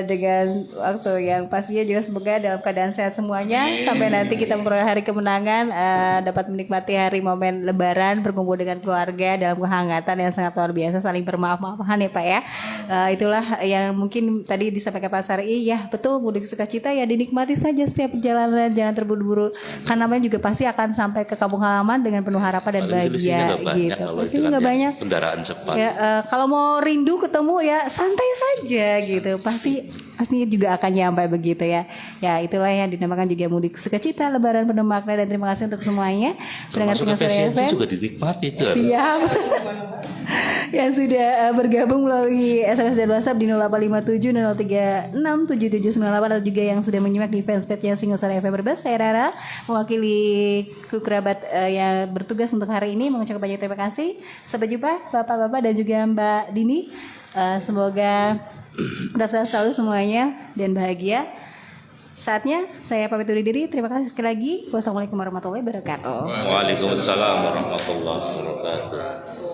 dengan waktu yang pastinya juga semoga dalam keadaan sehat semuanya sampai nanti kita memperoleh hari kemenangan, dapat menikmati hari momen Lebaran berkumpul dengan keluarga dalam kehangatan yang sangat luar biasa, saling bermaaf-maafan ya Pak ya. Itulah yang mungkin tadi disampaikan Pak Sari. Ya betul, mudik sukacita ya dinikmati saja setiap perjalanan, jangan terburu-buru karena namanya juga pasti akan sampai ke kampung halaman dengan penuh harapan dan bahagia gitu. Pasti nggak banyak kendaraan cepat. Ya, kalau mau rindu ketemu ya santai saja gitu. Pasti juga akan nyampe begitu ya. Ya itulah yang dinamakan juga mudik sukacita, Lebaran penuh makna, dan terima kasih untuk semuanya. Pendengar Singosari FM juga dinikmati itu. Siap. Yang sudah bergabung melalui SMS dan WhatsApp di 0857 036 7798 atau juga yang sudah menyimak di fanspage-nya Singosari FM Brebes. Saya Rara mewakili kru kerabat yang bertugas untuk hari ini mengucapkan banyak terima kasih. Sampai jumpa Bapak-bapak dan juga Mbak Dini. Semoga tetap sehat selalu semuanya dan bahagia. Saatnya saya pamit undur diri. Terima kasih sekali lagi. Wassalamualaikum warahmatullahi wabarakatuh. Waalaikumsalam warahmatullahi wabarakatuh.